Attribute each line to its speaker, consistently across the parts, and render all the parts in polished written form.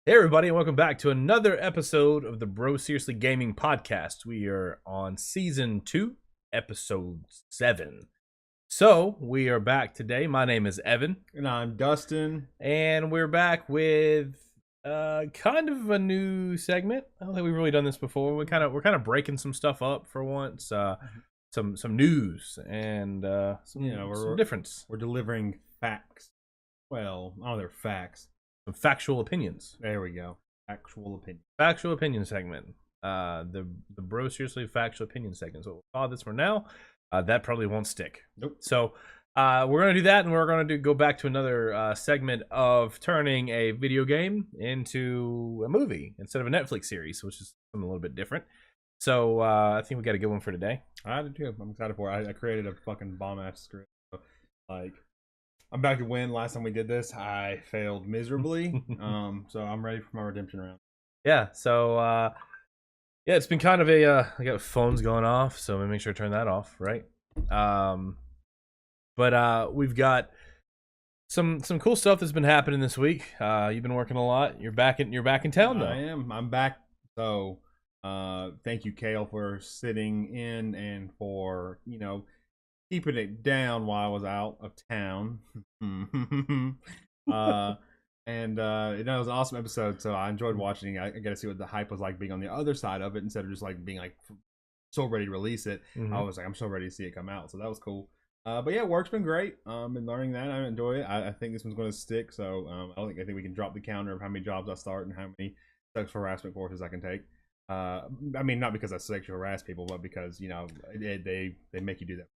Speaker 1: Hey everybody, and welcome back to another episode of the Bro Seriously Gaming Podcast. We are on Season 2, Episode 7. So, we are back today. My name is Evan.
Speaker 2: And I'm Dustin.
Speaker 1: And we're back with kind of a new segment. I don't think we've really done this before. We're kind of breaking some stuff up for once. Some news and some difference.
Speaker 2: We're delivering facts. Well, they're facts.
Speaker 1: Some factual opinions.
Speaker 2: There we go. Actual opinion.
Speaker 1: Factual opinion segment. The Bro Seriously Factual Opinion segment. So we'll call this for now. That probably won't stick.
Speaker 2: Nope.
Speaker 1: So we're gonna do that, and we're gonna go back to another segment of turning a video game into a movie instead of a Netflix series, which is something a little bit different. So I think we got a good one for today.
Speaker 2: I did too. I'm excited for it. I created a fucking bomb ass script. Like, I'm back to win. Last time we did this, I failed miserably. So I'm ready for my redemption round.
Speaker 1: Yeah. So yeah, it's been kind of a I got phones going off, so I'm gonna make sure to turn that off, right? But we've got some cool stuff that's been happening this week. You've been working a lot. You're back in town though.
Speaker 2: I am. I'm back. So thank you, Kale, for sitting in and for keeping it down while I was out of town. And it was an awesome episode, so I enjoyed watching. I got to see what the hype was like being on the other side of it instead of just like being like so ready to release it. I was like, I'm so ready to see it come out, so that was cool. But yeah, work's been great. Been learning that. I enjoy it. I think this one's going to stick, so I think we can drop the counter of how many jobs I start and how many sexual harassment courses I can take. I mean, not because I sexually harass people, but because they make you do that.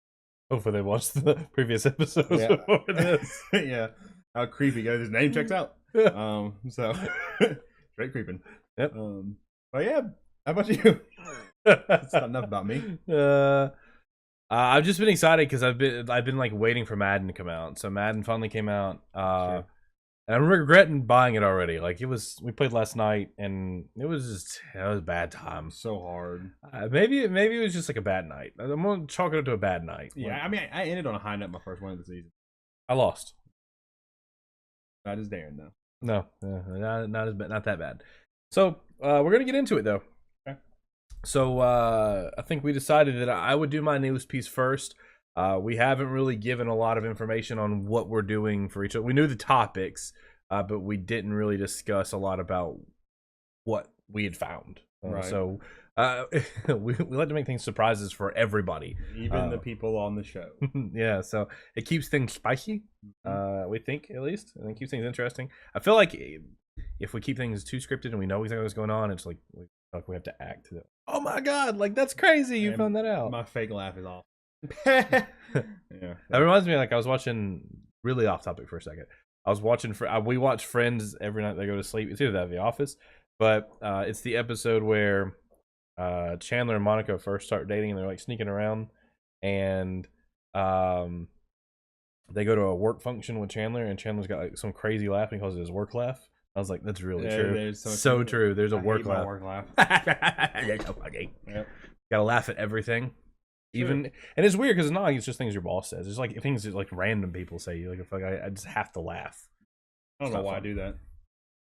Speaker 1: Hopefully they watched the previous episodes before this.
Speaker 2: Yeah. How creepy. His name checks out. So straight creeping.
Speaker 1: Yep.
Speaker 2: But yeah, how about you? That's not enough about me.
Speaker 1: I've just been excited because I've been like waiting for Madden to come out. So Madden finally came out.
Speaker 2: Sure.
Speaker 1: And I'm regretting buying it already. Like we played last night, and it was a bad time.
Speaker 2: So hard.
Speaker 1: Maybe it was just like a bad night. I'm gonna chalk it up to a bad night.
Speaker 2: Yeah, I mean, I ended on a high note my first one of the season.
Speaker 1: I lost.
Speaker 2: Not as Darren though.
Speaker 1: No, not as bad, not that bad. So we're gonna get into it though.
Speaker 2: Okay.
Speaker 1: So I think we decided that I would do my news piece first. We haven't really given a lot of information on what we're doing for each other. We knew the topics, but we didn't really discuss a lot about what we had found.
Speaker 2: Right.
Speaker 1: So we like to make things surprises for everybody,
Speaker 2: even the people on the show.
Speaker 1: Yeah, so it keeps things spicy. We think, at least, and it keeps things interesting. I feel like if we keep things too scripted and we know exactly what's going on, it's like we have to act. Oh my god, like that's crazy! You found that out.
Speaker 2: My fake laugh is off.
Speaker 1: Yeah, that reminds me. Like I was watching, really off topic for a second. I was watching we watch Friends every night they go to sleep. It's either that or The Office, but it's the episode where Chandler and Monica first start dating and they're like sneaking around, and they go to a work function with Chandler, and Chandler's got like some crazy laugh and he calls it his work laugh. I was like, that's really true. So true. There's a work laugh. Yep. Gotta laugh at everything. Even and it's weird because it's not like it's just things your boss says. It's like things that like random people say. Like I just have to laugh.
Speaker 2: I don't know why I do that.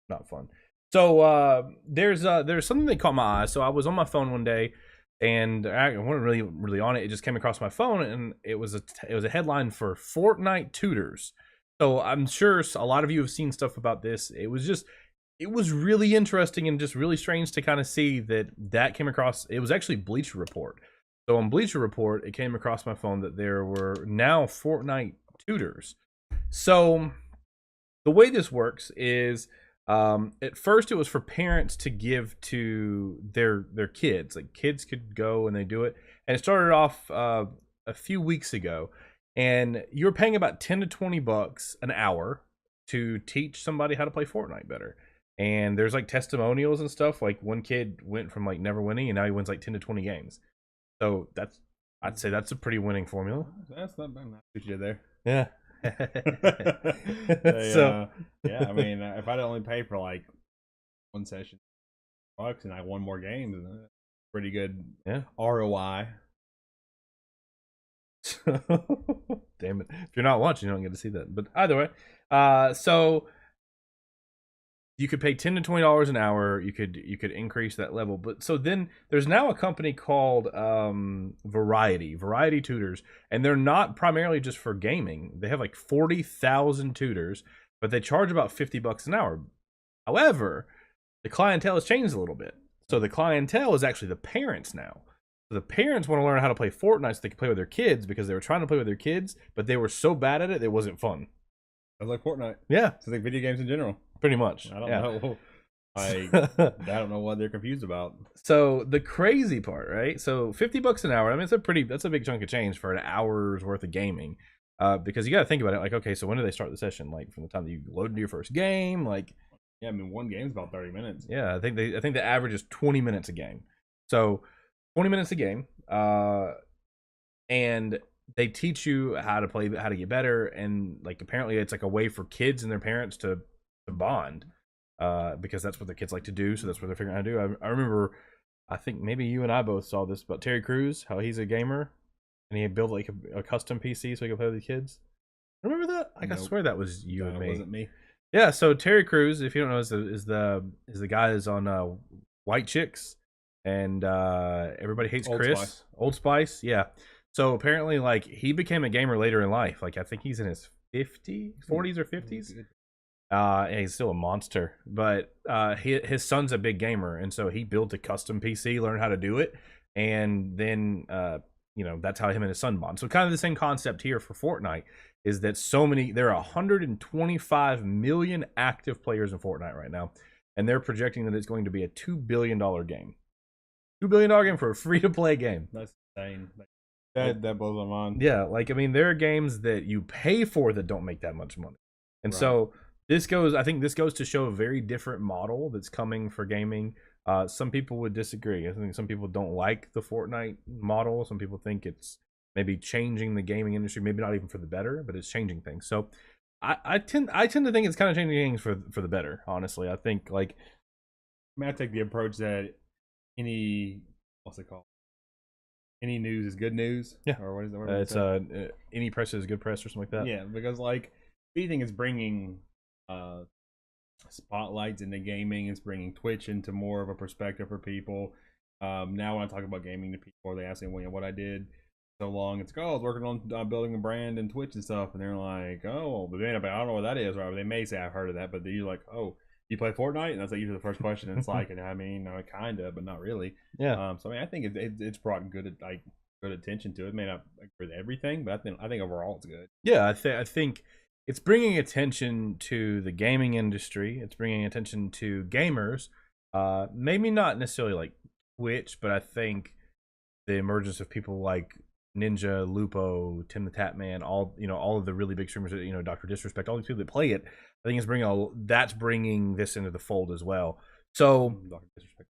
Speaker 1: Not fun. So there's something that caught my eye. So I was on my phone one day, and I wasn't really on it. It just came across my phone, and it was a headline for Fortnite Tutors. So I'm sure a lot of you have seen stuff about this. It was really interesting and just really strange to kind of see that came across. It was actually Bleacher Report. So on Bleacher Report, it came across my phone that there were now Fortnite tutors. So the way this works is, at first it was for parents to give to their kids. Like kids could go and they do it. And it started off a few weeks ago. And you're paying about $10 to $20 an hour to teach somebody how to play Fortnite better. And there's like testimonials and stuff. Like one kid went from like never winning, and now he wins like 10 to 20 games. So I'd say that's a pretty winning formula.
Speaker 2: That's not bad. What you did there.
Speaker 1: Yeah.
Speaker 2: Yeah, I mean, if I'd only pay for like one session, $1 and I won more games, pretty good ROI.
Speaker 1: Damn. Damn it! If you're not watching, you don't get to see that. But either way, so you could pay $10 to $20 an hour. You could increase that level. But so then there's now a company called Variety Tutors, and they're not primarily just for gaming. They have like 40,000 tutors, but they charge about $50 an hour. However, the clientele has changed a little bit. So the clientele is actually the parents now. So the parents want to learn how to play Fortnite so they can play with their kids, because they were trying to play with their kids, but they were so bad at it, it wasn't fun.
Speaker 2: I like Fortnite.
Speaker 1: Yeah.
Speaker 2: It's like video games in general.
Speaker 1: Pretty much.
Speaker 2: I don't know. I don't know what they're confused about.
Speaker 1: So the crazy part, right? So $50 an hour. I mean, that's a big chunk of change for an hour's worth of gaming. Because you got to think about it. Like, okay, so when do they start the session? Like from the time that you load into your first game, like.
Speaker 2: Yeah, I mean, one game's about 30 minutes.
Speaker 1: Yeah, I think the average is 20 minutes a game. So 20 minutes a game, and they teach you how to play, how to get better, and like apparently it's like a way for kids and their parents to bond, because that's what the kids like to do. So that's what they're figuring out how to do. I remember, I think maybe you and I both saw this about Terry Crews, how he's a gamer, and he built like a custom PC so he could play with the kids. Remember that? Like, nope. I swear that was you and me. It wasn't me. Yeah, so Terry Crews, if you don't know, is the guy that's on White Chicks and Everybody Hates Chris. Spice. Old Spice, yeah. So apparently, like, he became a gamer later in life. Like, I think he's in his 40s or 50s. And he's still a monster. But his son's a big gamer, and so he built a custom PC, learned how to do it, and then that's how him and his son bond. So kind of the same concept here for Fortnite. Is that there are 125 million active players in Fortnite right now, and they're projecting that it's going to be a $2 billion game. $2 billion game for a free-to-play game.
Speaker 2: That's insane. That blows my mind.
Speaker 1: Yeah, like, I mean, there are games that you pay for that don't make that much money. And so I think this goes to show a very different model that's coming for gaming. Some people would disagree. I think some people don't like the Fortnite model. Some people think it's maybe changing the gaming industry, maybe not even for the better, but it's changing things. So I tend to think it's kind of changing things for the better, honestly. I think, like,
Speaker 2: I take the approach that what's it called? Any news is good news.
Speaker 1: Yeah.
Speaker 2: Or what is that?
Speaker 1: It's any press is good press or something like that.
Speaker 2: Yeah, because like anything is bringing spotlights into gaming. It's bringing Twitch into more of a perspective for people. Now when I talk about gaming to people, they ask me what I did so long. It's like, I was working on building a brand and Twitch and stuff, and they're like, oh, but I don't know what that is, or they may say I've heard of that, but you're like, oh, you play Fortnite, and that's like usually the first question. And it's like, and I mean, kind of, but not really.
Speaker 1: Yeah.
Speaker 2: So I mean, I think it's brought good attention to it. It may not agree with everything, but I think overall it's good.
Speaker 1: Yeah, I think it's bringing attention to the gaming industry. It's bringing attention to gamers. Maybe not necessarily like Twitch, but I think the emergence of people like Ninja, Lupo, Tim the Tap Man, all of the really big streamers, Dr. Disrespect, all these people that play it, I think that's bringing this into the fold as well. So, Dr. Disrespect.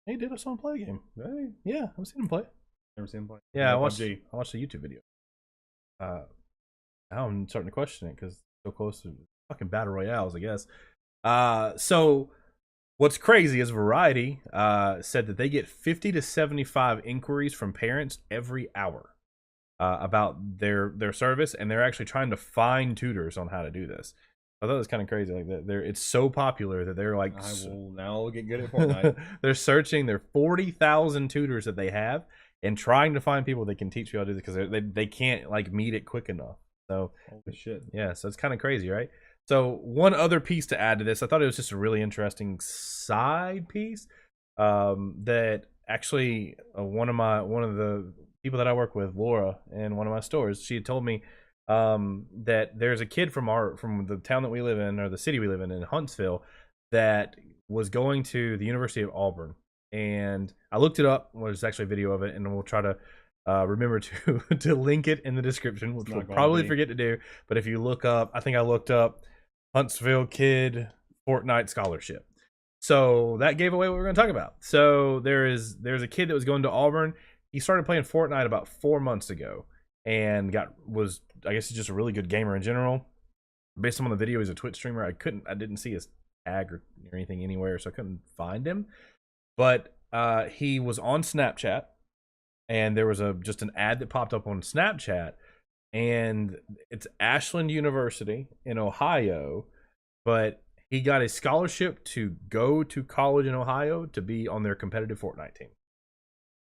Speaker 1: Hey, did I saw him play a game? Hey, yeah, I've seen him play.
Speaker 2: Never seen him play.
Speaker 1: Yeah, I watched the YouTube video. Now I'm starting to question it because it's so close to fucking battle royales, I guess. So what's crazy is Variety said that they get 50 to 75 inquiries from parents every hour about their service, and they're actually trying to find tutors on how to do this. I thought it was kind of crazy. Like it's so popular that they're like,
Speaker 2: I will now get good at Fortnite.
Speaker 1: They're searching their 40,000 tutors that they have and trying to find people that can teach you how to do this because they can't like meet it quick enough. So
Speaker 2: holy shit.
Speaker 1: Yeah, so it's kind of crazy, right? So one other piece to add to this, I thought it was just a really interesting side piece that actually one of the people that I work with, Laura, in one of my stores, she had told me that there's a kid from the town that we live in, or the city we live in Huntsville, that was going to the University of Auburn. And I looked it up. There's actually a video of it, and we'll try to remember to link it in the description, which we'll probably forget to do. But if you look up, I think I looked up Huntsville kid Fortnite scholarship. So that gave away what we're going to talk about. So there's a kid that was going to Auburn. He started playing Fortnite about 4 months ago, and I guess he's just a really good gamer in general. Based on the video, he's a Twitch streamer. I didn't see his tag or anything anywhere, so I couldn't find him. But he was on Snapchat, and there was just an ad that popped up on Snapchat and it's Ashland University in Ohio, but he got a scholarship to go to college in Ohio to be on their competitive Fortnite team.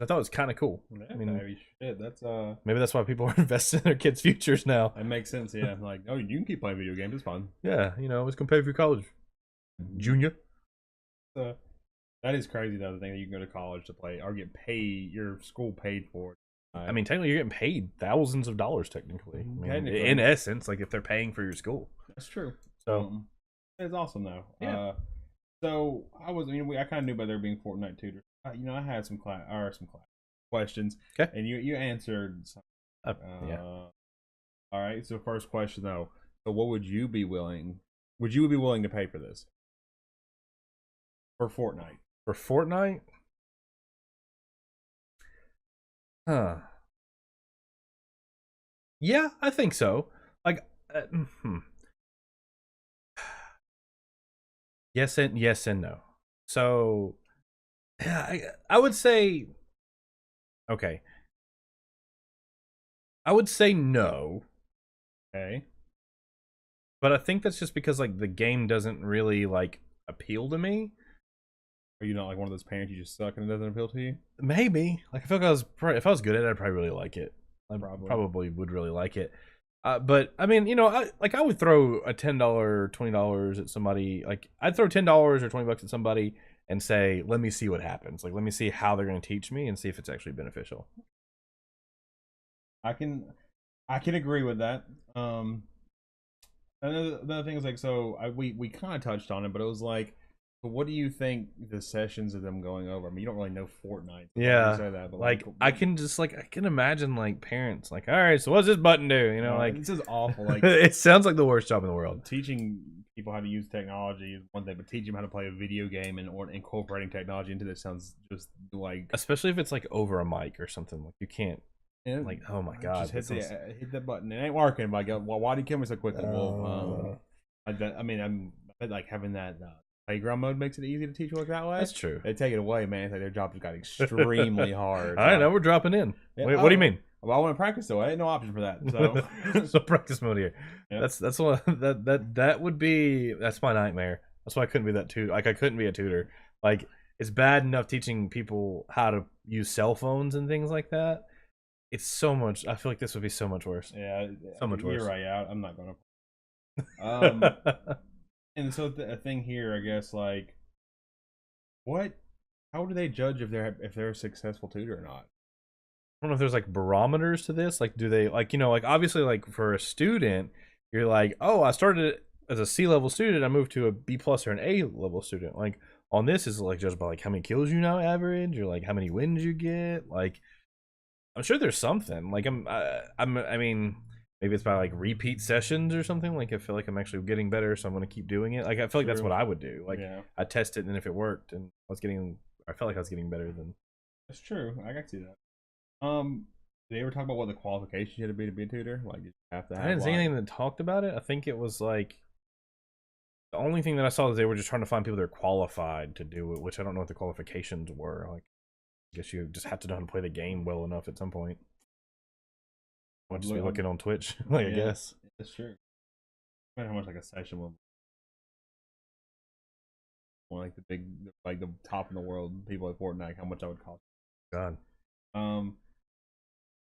Speaker 1: I thought it was kind of cool.
Speaker 2: Yeah,
Speaker 1: I mean,
Speaker 2: maybe shit. That's
Speaker 1: maybe that's why people are investing in their kids' futures now.
Speaker 2: that makes sense. Yeah, like, oh, you can keep playing video games. It's fun.
Speaker 1: Yeah, it's competitive for college, junior.
Speaker 2: Uh, that is crazy though. The thing that you can go to college to play or get paid, your school paid for it.
Speaker 1: I mean, technically, you're getting paid thousands of dollars. Technically, in essence, like if they're paying for your school.
Speaker 2: That's true.
Speaker 1: So
Speaker 2: it's awesome though.
Speaker 1: Yeah.
Speaker 2: So I was, I kind of knew about there being Fortnite tutors. I had some class questions.
Speaker 1: Okay.
Speaker 2: And you answered.
Speaker 1: Yeah.
Speaker 2: All right. So first question though. So what would you be willing? Would you be willing to pay for this? For Fortnite.
Speaker 1: For Fortnite? Huh. Yeah, I think so. Like, yes and no. So, I would say, okay. I would say no.
Speaker 2: Okay.
Speaker 1: But I think that's just because like the game doesn't really like appeal to me.
Speaker 2: Are you not like one of those parents you just suck and it doesn't appeal to you?
Speaker 1: Maybe. Like I feel like if I was good at it, I'd probably really like it. I probably would really like it. But I mean, I would throw a $10, $20 at somebody. Like I'd throw $10 or $20 at somebody and say, "Let me see what happens. Like let me see how they're going to teach me and see if it's actually beneficial."
Speaker 2: I can agree with that. Another thing is like, we kind of touched on it, but it was like, what do you think the sessions of them going over? I mean, you don't really know Fortnite. So
Speaker 1: yeah,
Speaker 2: say that, but
Speaker 1: like I can imagine like parents like, all right, so what's this button do? Like
Speaker 2: this is awful. Like
Speaker 1: it sounds like the worst job in the world.
Speaker 2: Teaching people how to use technology is one thing, but teaching them how to play a video game or incorporating technology into this sounds just like,
Speaker 1: especially if it's like over a mic or something. Like you can't. Like, oh my god,
Speaker 2: just hit that button. It ain't working. But why do you kill me so quickly? I'm like having that playground mode makes it easy to teach work that way.
Speaker 1: That's true.
Speaker 2: They take it away, man. It's like their job just got extremely hard.
Speaker 1: All right, now we're dropping in.
Speaker 2: Yeah,
Speaker 1: wait, what do you mean?
Speaker 2: Well, I want to practice though. I ain't no option for that. So,
Speaker 1: so practice mode here.
Speaker 2: Yep.
Speaker 1: That's what that would be. That's my nightmare. That's why I couldn't be that tutor. Like I couldn't be a tutor. Like it's bad enough teaching people how to use cell phones and things like that. It's so much. I feel like this would be so much worse.
Speaker 2: Yeah,
Speaker 1: so much worse.
Speaker 2: You're right. Yeah, I'm not gonna. And so a thing here, I guess, like, how do they judge if they're a successful tutor or not?
Speaker 1: I don't know if there's like barometers to this. Like, do they like obviously like for a student, you're like, oh, I started as a C level student, I moved to a B plus or an A level student. Like on this is like judged by like how many kills you now average or like how many wins you get. Like I'm sure there's something. Like I mean, maybe it's by like repeat sessions or something. Like I feel like I'm actually getting better, so I'm gonna keep doing it. Like I feel like that's what I would do. Like I test it, and if it worked, and I felt like I was getting better than.
Speaker 2: That's true. I can see that. Did they ever talk about what the qualifications you had to be a tutor? Like, did you have to have?
Speaker 1: I didn't see anything that talked about it. I think it was like the only thing that I saw is they were just trying to find people that are qualified to do it, which I don't know what the qualifications were. Like, I guess you just have to know how to play the game well enough at some point. I'll just be looking on Twitch, like I guess.
Speaker 2: That's true. I wonder how much like a session will. Like the top in the world people at Fortnite, how much that would cost.
Speaker 1: God.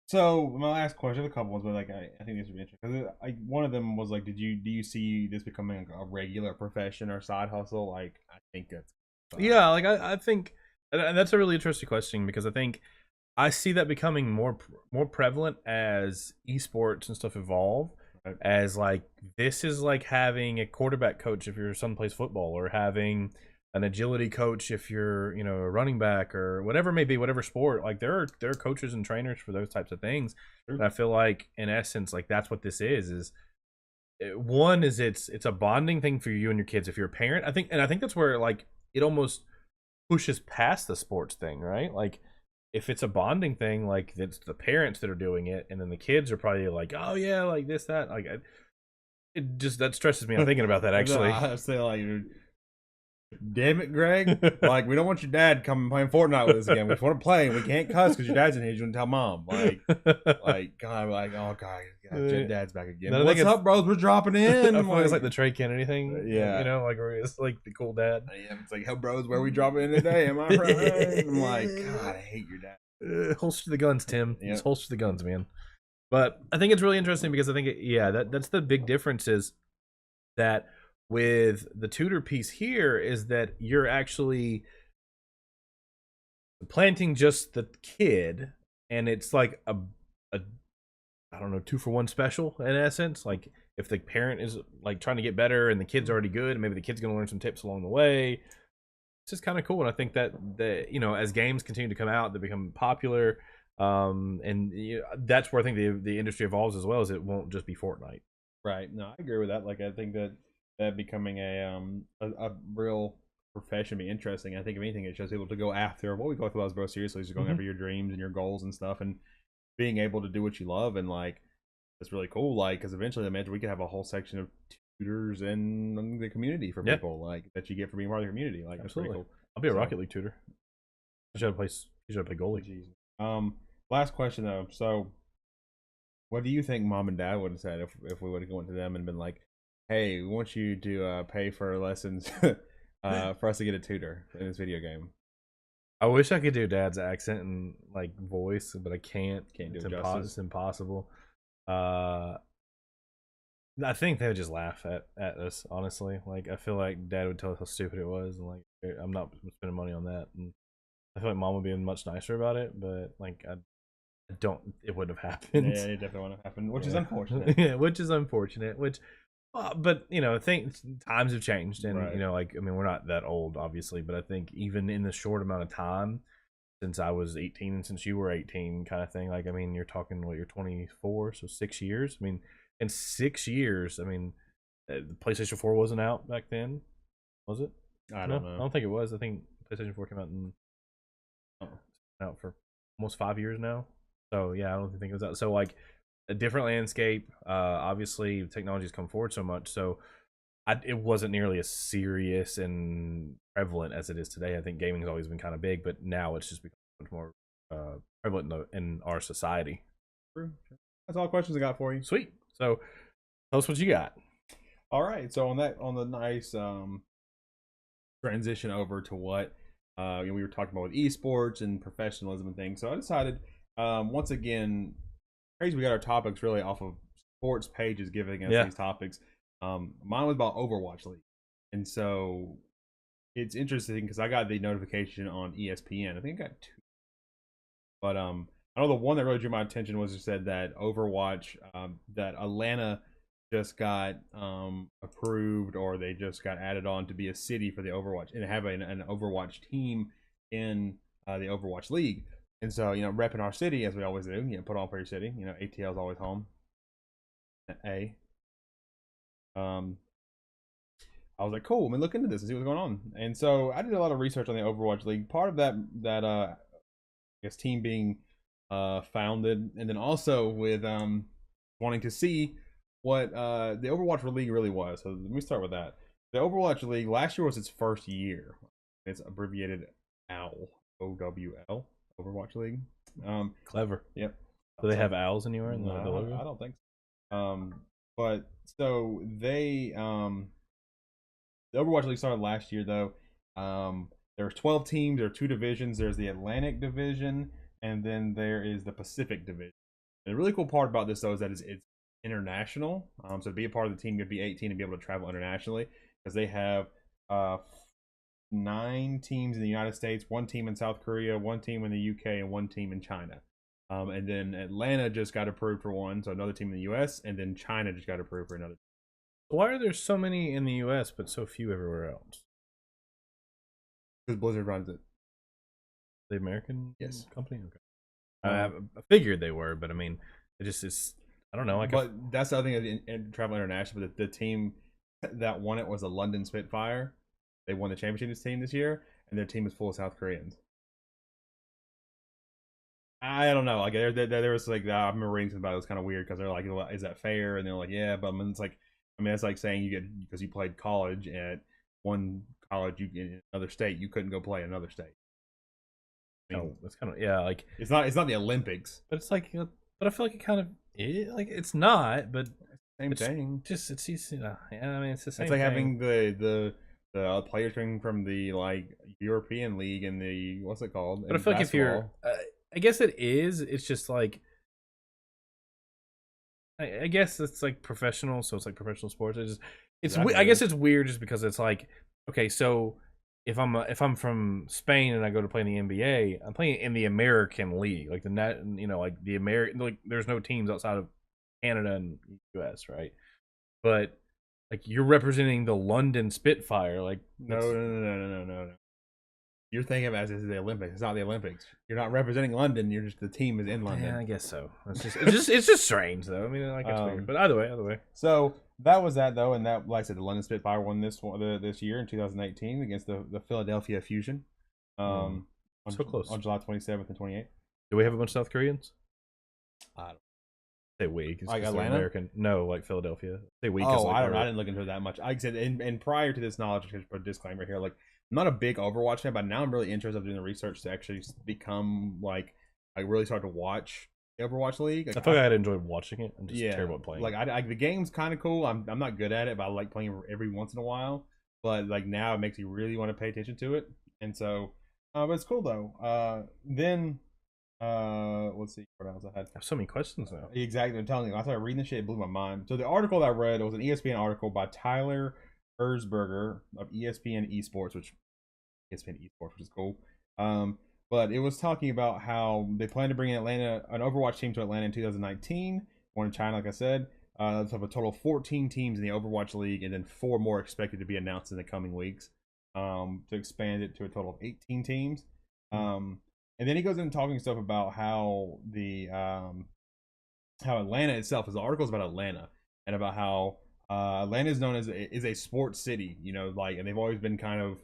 Speaker 2: So my last question, a couple ones, but like I think this would be interesting because one of them was like, do you see this becoming a regular profession or side hustle? Like, I think that's
Speaker 1: yeah. Like I think, and that's a really interesting question because I think I see that becoming more prevalent as eSports and stuff evolve. Right. As like this is like having a quarterback coach if your son plays football, or having an agility coach if you're a running back or whatever it may be, whatever sport. Like there are coaches and trainers for those types of things. Sure. And I feel like in essence, like that's what this is one is it's a bonding thing for you and your kids if you're a parent. I think that's where like it almost pushes past the sports thing, right? Like if it's a bonding thing, like it's the parents that are doing it, and then the kids are probably like, oh yeah, like this, that, like it just that stresses me out thinking about that actually.
Speaker 2: I say like Damn it, Greg! Like, we don't want your dad coming playing Fortnite with us again. We just want to play, and we can't cuss because your dad's in here. You want to tell mom, God, like, oh God, dad's back again.
Speaker 1: No,
Speaker 2: What's up, bros? We're dropping in.
Speaker 1: I feel like it's like the Trey Kennedy thing.
Speaker 2: Yeah,
Speaker 1: you know, like where it's like the cool dad.
Speaker 2: Yeah, it's like, hey, bros, where we dropping in today? Am I right? I'm like, God, I hate your dad.
Speaker 1: Holster the guns, Tim. Yep. Just holster the guns, man. But I think it's really interesting because I think, that's the big difference is that with the tutor piece here is that you're actually planting just the kid, and it's like a I don't know, 2-for-1 special in essence. Like if the parent is like trying to get better and the kid's already good, and maybe the kid's gonna learn some tips along the way. It's just kind of cool, and I think that as games continue to come out, they become popular, and that's where I think the industry evolves as well. As it won't just be Fortnite.
Speaker 2: Right. No, I agree with that. Like I think that becoming a real profession be interesting. I think if anything, it shows people to go after what we go through bro seriously, is going after your dreams and your goals and stuff, and being able to do what you love, and like it's really cool. Like because eventually, I imagine we could have a whole section of tutors in the community for people like that you get for being part of the community. Like that's pretty cool.
Speaker 1: I'll be a Rocket League tutor. You should play goalie.
Speaker 2: Last question though. So, what do you think Mom and Dad would have said if we would have gone to them and been like, "Hey, we want you to pay for lessons for us to get a tutor in this video game"?
Speaker 1: I wish I could do Dad's accent and like voice, but I can't.
Speaker 2: Can't do it.
Speaker 1: It's impossible. I think they would just laugh at us, honestly. Like I feel like Dad would tell us how stupid it was, and like I'm not spending money on that. And I feel like Mom would be much nicer about it, but like I don't. It wouldn't have happened.
Speaker 2: Yeah, it definitely wouldn't have happened, which is unfortunate.
Speaker 1: Yeah, which is unfortunate. But times have changed, and like I mean, we're not that old, obviously, but I think even in the short amount of time since I was 18 and since you were 18, kind of thing. Like I mean, you're talking you're 24, so 6 years. I mean. In 6 years, I mean, the PlayStation 4 wasn't out back then, was it?
Speaker 2: I don't know.
Speaker 1: I don't think it was. I think PlayStation 4 came out for almost 5 years now. So yeah, I don't think it was out. So like a different landscape. Obviously, technology's come forward so much. So it wasn't nearly as serious and prevalent as it is today. I think gaming has always been kind of big, but now it's just become much more prevalent in our society.
Speaker 2: True. That's all the questions I got for you.
Speaker 1: Sweet. So, tell us what you got.
Speaker 2: All right. So on the nice transition over to what we were talking about with esports and professionalism and things. So I decided once again, crazy we got our topics really off of sports pages giving us these topics. Mine was about Overwatch League, and so it's interesting because I got the notification on ESPN. I think I got 2, but I know the one that really drew my attention was it said that Overwatch, that Atlanta just got approved, or they just got added on to be a city for the Overwatch and have an Overwatch team in the Overwatch League. And so, repping our city as we always do, put on for your city. ATL is always home. I was like, cool. Look into this and see what's going on. And so I did a lot of research on the Overwatch League. Part of that I guess team being founded, and then also with wanting to see what the Overwatch League really was. So let me start with that. The Overwatch League last year was its first year. It's abbreviated OWL, OWL, Overwatch League.
Speaker 1: Clever.
Speaker 2: Yep.
Speaker 1: Do they have owls anywhere in the logo?
Speaker 2: I don't think so. But so they the Overwatch League started last year though. There were 12 teams. There are 2 divisions. There's the Atlantic Division, and then there is the Pacific Division. And the really cool part about this though is that it's international. So to be a part of the team, you'd be 18 and be able to travel internationally, because they have 9 teams in the United States, 1 team in South Korea, 1 team in the UK, and 1 team in China. And then Atlanta just got approved for 1, so another team in the US, and then China just got approved for another.
Speaker 1: Why are there so many in the US but so few everywhere else?
Speaker 2: Because Blizzard runs it.
Speaker 1: The American company? Okay. I figured they were, but I mean, it just is. I don't know.
Speaker 2: But that's the other thing in travel international. But the team that won it was the London Spitfire. They won the championship team this year, and their team is full of South Koreans. I don't know. Like there was like I remember reading something about it. It was kind of weird because they're like, "Is that fair?" And they're like, "Yeah," but it's like, it's like saying you get because you played college at one college, you in another state, you couldn't go play in another state. I mean,
Speaker 1: It's kind of yeah, like
Speaker 2: it's not the Olympics,
Speaker 1: but it's like, but I feel like it kind of like it's not, but
Speaker 2: same thing.
Speaker 1: Just it's yeah, I mean it's the same.
Speaker 2: It's like
Speaker 1: thing.
Speaker 2: having the players coming from the like European League and the what's it called?
Speaker 1: But I feel like if you're, I guess it is. It's just like I guess it's like professional, so it's like professional sports. It's I guess it's weird just because it's like okay, so if I'm from Spain and I go to play in the NBA, I'm playing in the American League, like the net, like the American, like there's no teams outside of Canada and US, right? But like you're representing the London Spitfire, like
Speaker 2: no. You're thinking of it as this is the Olympics. It's not the Olympics. You're not representing London. You're just the team is in London.
Speaker 1: Yeah, I guess so. It's just strange though. I mean, like it's weird, but either way.
Speaker 2: So that was that though, and that, like I said, the London Spitfire won this year in 2018 against the Philadelphia Fusion.
Speaker 1: So close
Speaker 2: on July 27th and 28th.
Speaker 1: Do we have a bunch of South Koreans?
Speaker 2: I don't
Speaker 1: say we,
Speaker 2: like Atlanta.
Speaker 1: American. No, like Philadelphia. Say we.
Speaker 2: Oh, I didn't look into it that much. Like I said, and prior to this knowledge, just put a disclaimer here, like. I'm not a big Overwatch fan, but now I'm really interested in doing the research to actually become like I really start to watch the Overwatch League. Like,
Speaker 1: I feel like I'd enjoy watching it. I'm just terrible at playing.
Speaker 2: Like the game's kind of cool. I'm not good at it, but I like playing every once in a while. But like now, it makes you really want to pay attention to it, and so, but it's cool though. Then, let's see what else I had.
Speaker 1: I have so many questions now.
Speaker 2: Exactly, I'm telling you. I started reading this shit, it blew my mind. So the article that I read was an ESPN article by Tyler Erzberger of ESPN eSports, which is cool. But it was talking about how they plan to bring in an Overwatch team to Atlanta in 2019. One in China, like I said. Let's have a total of 14 teams in the Overwatch League, and then 4 more expected to be announced in the coming weeks. To expand it to a total of 18 teams. And then he goes in talking stuff about how the how Atlanta itself is. The article is about Atlanta and about how Atlanta is known as a sports city, like, and they've always been kind of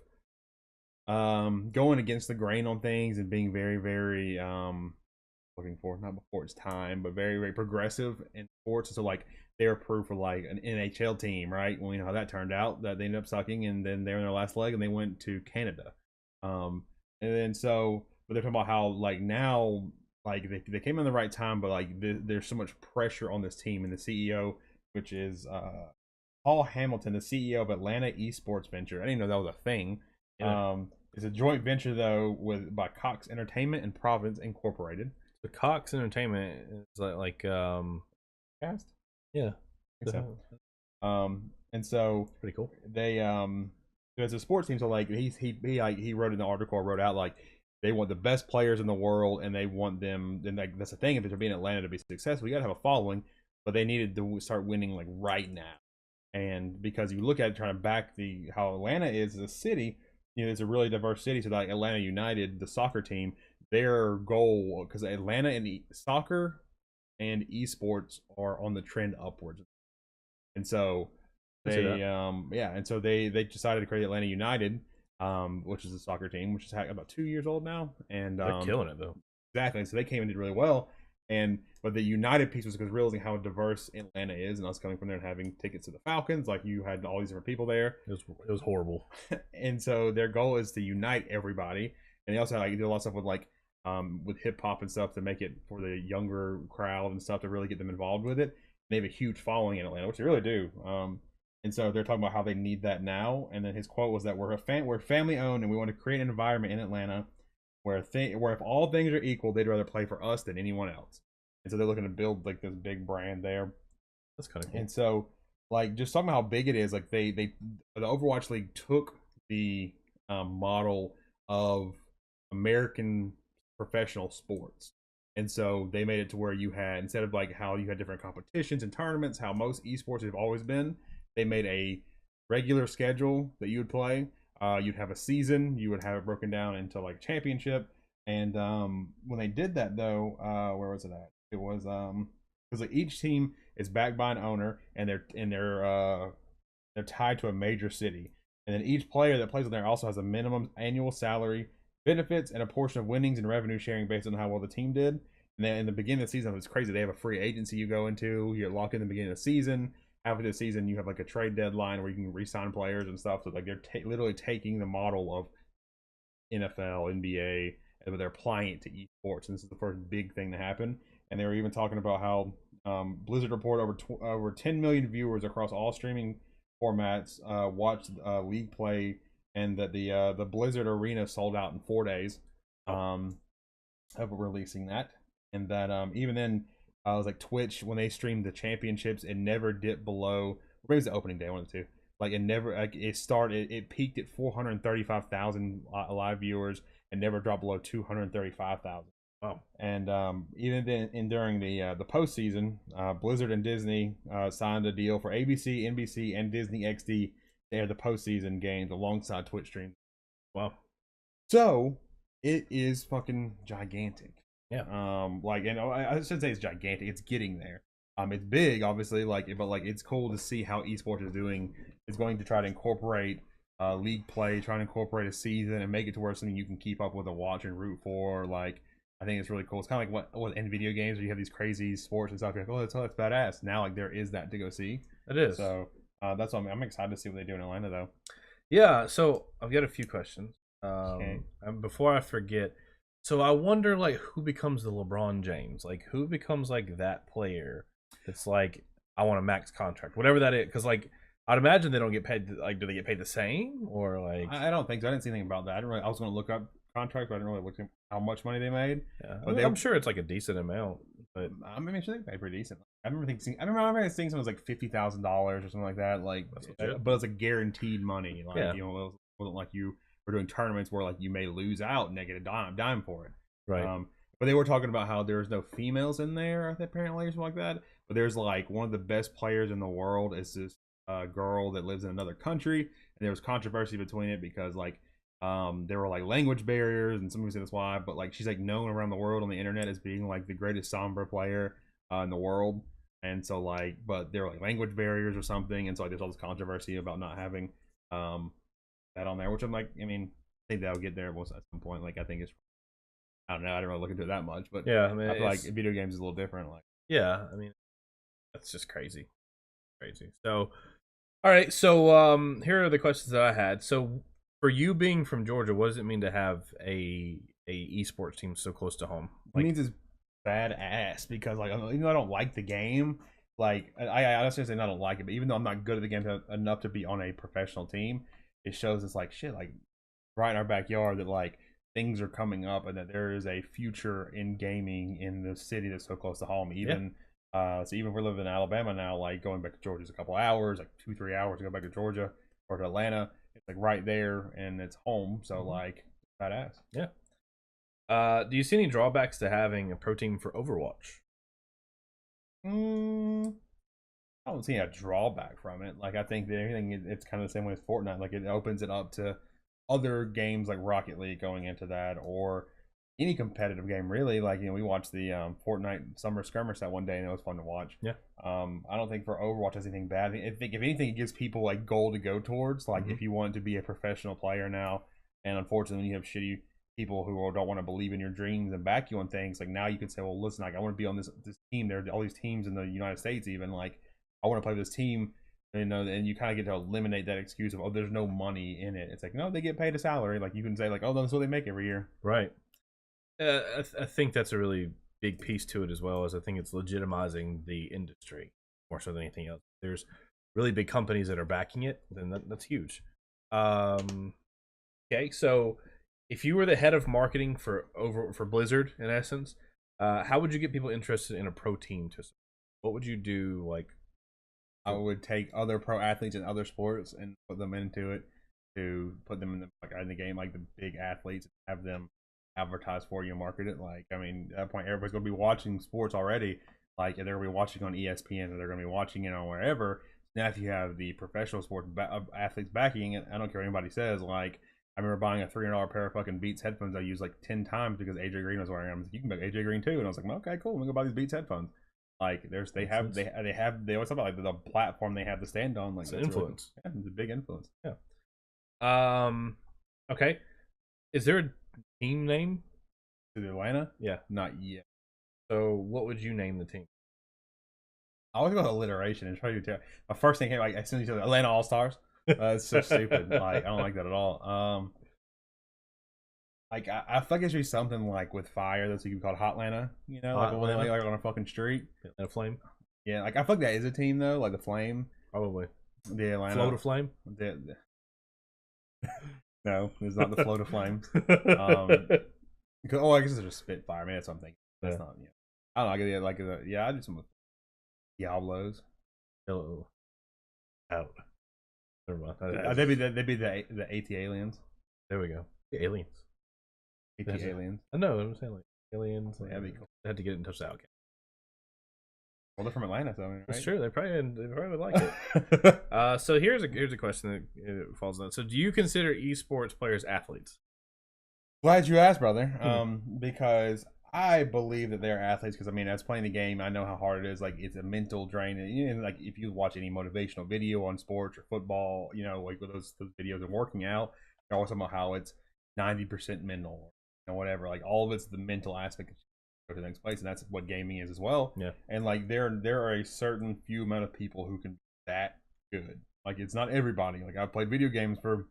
Speaker 2: going against the grain on things and being very, very looking for not before its time, but very, very progressive in sports. And so like they're approved for like an NHL team, right? Well, you know how that turned out, that they ended up sucking, and then they're in their last leg and they went to Canada. And then so, but they're talking about how like now, like they came in the right time, but like there's so much pressure on this team, and the CEO, which is Paul Hamilton, the CEO of Atlanta eSports Venture. I didn't know that was a thing. Yeah. It's a joint venture though by Cox Entertainment and Providence Incorporated.
Speaker 1: The Cox Entertainment is like
Speaker 2: cast.
Speaker 1: Yeah.
Speaker 2: So. And so
Speaker 1: pretty cool.
Speaker 2: They it's a sports team, so like he wrote in the article, or wrote out like they want the best players in the world, and they want them. And like that's the thing, if they're being Atlanta to be successful, you gotta have a following. But they needed to start winning like right now, and because you look at it, trying to back how Atlanta is as a city, it's a really diverse city. So like Atlanta United, the soccer team, their goal, because Atlanta and soccer and esports are on the trend upwards, and so they and so they decided to create Atlanta United, which is a soccer team, which is about 2 years old now, and
Speaker 1: they're killing it though.
Speaker 2: Exactly. So they came and did really well, but the United piece was because realizing how diverse Atlanta is, and us coming from there and having tickets to the Falcons, like you had all these different people there.
Speaker 1: It was horrible.
Speaker 2: And so their goal is to unite everybody, and they also like do a lot of stuff with hip hop and stuff to make it for the younger crowd and stuff to really get them involved with it. They have a huge following in Atlanta, which they really do. And so they're talking about how they need that now. And then his quote was that we're family owned, and we want to create an environment in Atlanta where if all things are equal, they'd rather play for us than anyone else. And so they're looking to build like this big brand there.
Speaker 1: That's kind of cool.
Speaker 2: And so like just talking about how big it is, like the Overwatch League took the model of American professional sports. And so they made it to where you had, instead of like how you had different competitions and tournaments, how most esports have always been, they made a regular schedule that you would play. You'd have a season. You would have it broken down into like championship. And when they did that though, where was it at? It was because like each team is backed by an owner, and they're tied to a major city. And then each player that plays on there also has a minimum annual salary, benefits, and a portion of winnings and revenue sharing based on how well the team did. And then in the beginning of the season, it's crazy. They have a free agency you go into. You're locked in the beginning of the season. after the season you have like a trade deadline where you can re-sign players and stuff. So like they're literally taking the model of NFL, NBA, but they're applying it to esports. And this is the first big thing to happen. And they were even talking about how Blizzard report over 10 million viewers across all streaming formats watched league play, and that the Blizzard Arena sold out in 4 days of releasing that. And that even then, I was like Twitch when they streamed the championships, it never dipped below. Maybe it was the opening day, one of the two. Like it never, like it peaked at 435,000 live viewers and never dropped below 235,000.
Speaker 1: Wow.
Speaker 2: And even then, during the postseason, Blizzard and Disney signed a deal for ABC, NBC, and Disney XD to air the postseason games alongside Twitch streams.
Speaker 1: Wow.
Speaker 2: So it is fucking gigantic.
Speaker 1: Yeah.
Speaker 2: Like, you know, I should say it's gigantic. It's getting there. It's big, obviously, but like it's cool to see how esports is doing. It's going to try to incorporate league play, trying to incorporate a season and make it to where it's something you can keep up with and watch and root for. Like, I think it's really cool. It's kind of like what in video games where you have these crazy sports and stuff. You're like, oh, that's badass. Now, like, there is that to go see.
Speaker 1: It is.
Speaker 2: So that's what I'm excited to see what they do in Atlanta, though.
Speaker 1: Yeah. So I've got a few questions.
Speaker 2: Okay.
Speaker 1: And before I forget, so I wonder, like, who becomes the LeBron James? Like, who becomes like that player? It's like, I want a max contract, whatever that is, because like I'd imagine they don't get paid. Like, do they get paid the same, or like?
Speaker 2: I don't think so. I didn't see anything about that. I was going to look up contracts, but I didn't really look at how much money they made.
Speaker 1: Yeah, but I'm sure it's like a decent amount. But
Speaker 2: I mean, sure they paid pretty decent. I remember seeing something was like $50,000 or something like that. Like, but it's like guaranteed money. Like, you know, it wasn't like you were doing tournaments where like you may lose out and they get a dime for it.
Speaker 1: Right.
Speaker 2: But they were talking about how there's no females in there apparently or something like that. But there's like one of the best players in the world is this girl that lives in another country, and there was controversy between it because like there were like language barriers, and some people say that's why. But like she's like known around the world on the internet as being like the greatest Sombra player in the world, and so like, but there were like language barriers or something, and so like there's all this controversy about not having that on there. Which I'm like, I mean, I think that'll get there at some point. Like I think it's, I don't know, I didn't really look into it that much, but
Speaker 1: yeah, I mean,
Speaker 2: I feel like video games is a little different. Like,
Speaker 1: yeah, I mean, that's just crazy. So, all right, so here are the questions that I had. So, for you being from Georgia, what does it mean to have a esports team so close to home?
Speaker 2: Like, it means it's badass because like even though I don't like the game, like I honestly say I don't like it, but even though I'm not good at the game enough to be on a professional team, it shows it's like shit, like right in our backyard that like things are coming up and that there is a future in gaming in the city that's so close to home. Even so even if we're living in Alabama now, like going back to Georgia is a couple hours, like 2-3 hours to go back to Georgia or to Atlanta. It's like right there and it's home. So like badass.
Speaker 1: Yeah. Do you see any drawbacks to having a pro team for Overwatch?
Speaker 2: I don't see a drawback from it. Like I think that everything it's kind of the same way as Fortnite. Like it opens it up to other games like Rocket League going into that, or any competitive game really. Like, you know, we watched the Fortnite Summer Skirmish that one day and it was fun to watch.
Speaker 1: Yeah.
Speaker 2: I don't think for Overwatch there's anything bad. I think if anything it gives people like goal to go towards. Like if you want to be a professional player now, and unfortunately when you have shitty people who don't want to believe in your dreams and back you on things, like now you can say, well, listen, like I want to be on this team. There are all these teams in the United States, even like I want to play with this team. You know, and you kind of get to eliminate that excuse of, oh, there's no money in it. It's like, no, they get paid a salary. Like you can say like, oh, that's what they make every year.
Speaker 1: Right. I think that's a really big piece to it, as well as I think it's legitimizing the industry more so than anything else. There's really big companies that are backing it, then that's huge. Okay, so if you were the head of marketing for Blizzard, in essence, how would you get people interested in a pro team? What would you do? Like,
Speaker 2: I would take other pro athletes in other sports and put them into it, to put them in the game, like the big athletes, and have them advertise for you and market it. Like, I mean, at that point, everybody's going to be watching sports already. Like, they're going to be watching on ESPN, or they're going to be watching it on wherever. Now, if you have the professional sports athletes backing it, I don't care what anybody says. Like, I remember buying a $300 pair of fucking Beats headphones I used like 10 times because AJ Green was wearing them. I was like, you can make AJ Green too. And I was like, well, okay, cool. I'm going to go buy these Beats headphones. Like, they always talk about like the platform they have to stand on. Like,
Speaker 1: it's an influence.
Speaker 2: Really, yeah, it's a big influence.
Speaker 1: Yeah. Okay. Is there a team name?
Speaker 2: To Atlanta?
Speaker 1: Yeah.
Speaker 2: Not yet.
Speaker 1: So what would you name the team?
Speaker 2: I always go with alliteration and try to tell. My first thing came like as soon as you said Atlanta All Stars. It's so stupid. Like I don't like that at all. Like I feel like it should be something like with fire that's you can call Hotlanta. You know, like when they like on a fucking street.
Speaker 1: Atlanta Flame.
Speaker 2: Yeah, like I feel like that is a team though, like the Flame.
Speaker 1: Probably.
Speaker 2: The Atlanta
Speaker 1: Flow to Flame.
Speaker 2: No, it's not the Flow to Flames. Oh, I guess it's just Spitfire. Maybe that's something. That's not. Yeah, I don't know. Like yeah, I do some with Diablos.
Speaker 1: Oh, out. Never mind.
Speaker 2: They'd be the AT aliens.
Speaker 1: There we go. The aliens.
Speaker 2: AT aliens.
Speaker 1: I know. I'm saying like aliens.
Speaker 2: That'd be cool.
Speaker 1: I had to get in touch with the Outcast.
Speaker 2: Well, they're from Atlanta, so I mean, right?
Speaker 1: That's true. They probably would like it. So here's a question that falls on. So do you consider esports players athletes?
Speaker 2: Glad you asked, brother. Because I believe that they're athletes. Because I mean, as playing the game, I know how hard it is. Like it's a mental drain. And, you know, like if you watch any motivational video on sports or football, you know, like with those videos of working out, they're always talking about how it's 90% mental, or whatever. Like all of it's the mental aspect to the next place, and that's what gaming is as well.
Speaker 1: Yeah.
Speaker 2: And like there are a certain few amount of people who can be that good. Like it's not everybody. Like I've played video games for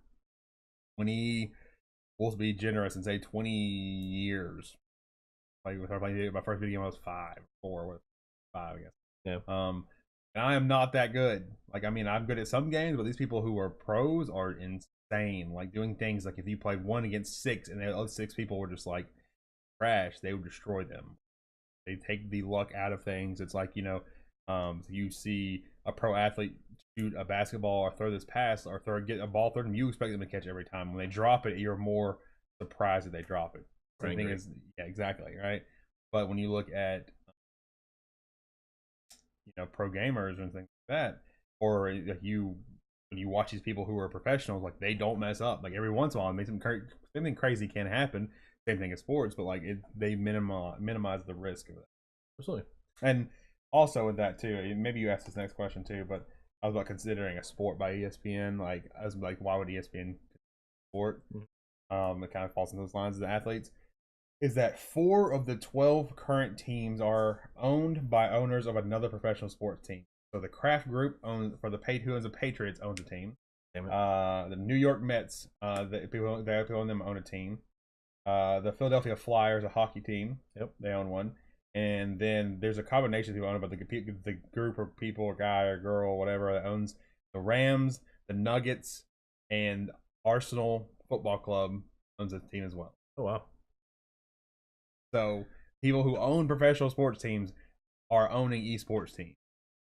Speaker 2: 20, we'll be generous and say 20 years. Like with my first video game I was 5, I guess.
Speaker 1: Yeah.
Speaker 2: And I am not that good. Like I mean I'm good at some games, but these people who are pros are insane. Like doing things like if you played 1 against 6 and the other 6 people were just like trash, they would destroy them. They take the luck out of things. It's like, you know, you see a pro athlete shoot a basketball or throw this pass or get a ball thrown, you expect them to catch every time. When they drop it, you're more surprised that they drop it. The thing is, yeah, exactly, right? But when you look at, you know, pro gamers and things like that, or when you watch these people who are professionals, like they don't mess up. Like every once in a while, something crazy can happen. Same thing as sports, but like they minimize the risk of it.
Speaker 1: Absolutely.
Speaker 2: And also with that too, maybe you asked this next question too, but I was about considering a sport by ESPN. Like I was like, why would ESPN sport? It kind of falls into those lines of the athletes. Is that 4 of the 12 current teams are owned by owners of another professional sports team. So the Kraft Group owns who owns the Patriots owns a team. The New York Mets, the people who own them own a team. The Philadelphia Flyers, a hockey team.
Speaker 1: Yep,
Speaker 2: they own one. And then there's a combination of people own it, but the group of people, or guy or girl, or whatever, that owns the Rams, the Nuggets, and Arsenal Football Club owns a team as well.
Speaker 1: Oh wow!
Speaker 2: So people who own professional sports teams are owning esports teams.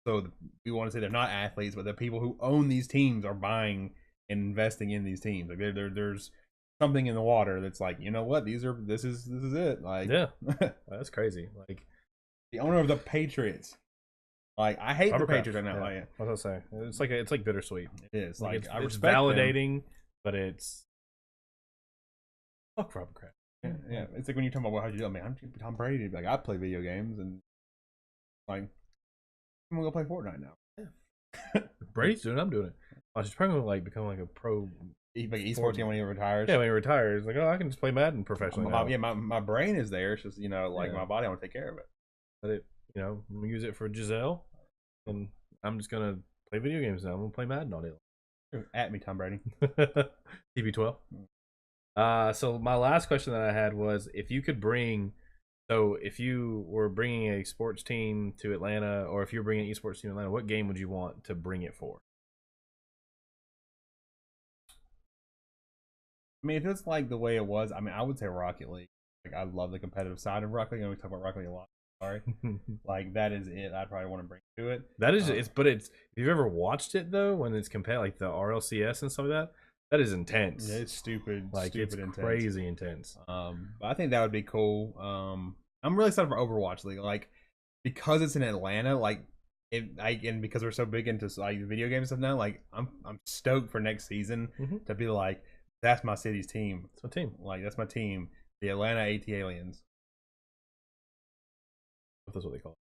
Speaker 2: So we want to say they're not athletes, but the people who own these teams are buying and investing in these teams. Like there's something in the water that's like, you know what, this is it. Like,
Speaker 1: yeah, that's crazy. Like
Speaker 2: the owner of the Patriots. Like I hate the Patriots right now.
Speaker 1: Yeah.
Speaker 2: Like,
Speaker 1: what was I say? It's like bittersweet.
Speaker 2: It is.
Speaker 1: Like
Speaker 2: I
Speaker 1: it's
Speaker 2: respect
Speaker 1: validating,
Speaker 2: them.
Speaker 1: but it's fuck Robert Kraft.
Speaker 2: Yeah, it's like when you talk about how you do. I mean, I'm Tom Brady. Like I play video games and like I'm gonna go play Fortnite now.
Speaker 1: Yeah. Brady's doing it. I'm doing it. I was probably gonna like become like a pro.
Speaker 2: Like esports team when he retires.
Speaker 1: Yeah, when he retires, like, oh, I can just play Madden professionally.
Speaker 2: My brain is there. It's just, you know, like my body, I want to take care of it.
Speaker 1: But it, you know, I'm gonna use it for Giselle, and I'm just gonna play video games now. I'm gonna play Madden all day long.
Speaker 2: At me, Tom Brady.
Speaker 1: TB12. So my last question that I had was, if you were bringing a sports team to Atlanta, or if you're bringing an esports team to Atlanta, what game would you want to bring it for?
Speaker 2: I mean, if it's like the way it was, I mean, I would say Rocket League. Like, I love the competitive side of Rocket League. We talk about Rocket League a lot. Sorry, like that is it. I'd probably want to bring to it.
Speaker 1: That is, but if you've ever watched it though, when it's compared like the RLCS and stuff like that is intense.
Speaker 2: Yeah, it's stupid.
Speaker 1: Like
Speaker 2: stupid
Speaker 1: it's
Speaker 2: intense.
Speaker 1: crazy intense.
Speaker 2: But I think that would be cool. I'm really excited for Overwatch League. Like because it's in Atlanta, like and because we're so big into like video games stuff now, like I'm stoked for next season to be like, that's my city's team.
Speaker 1: That's my team.
Speaker 2: Like that's my team, the Atlanta AT Aliens.
Speaker 1: That's what they call
Speaker 2: it.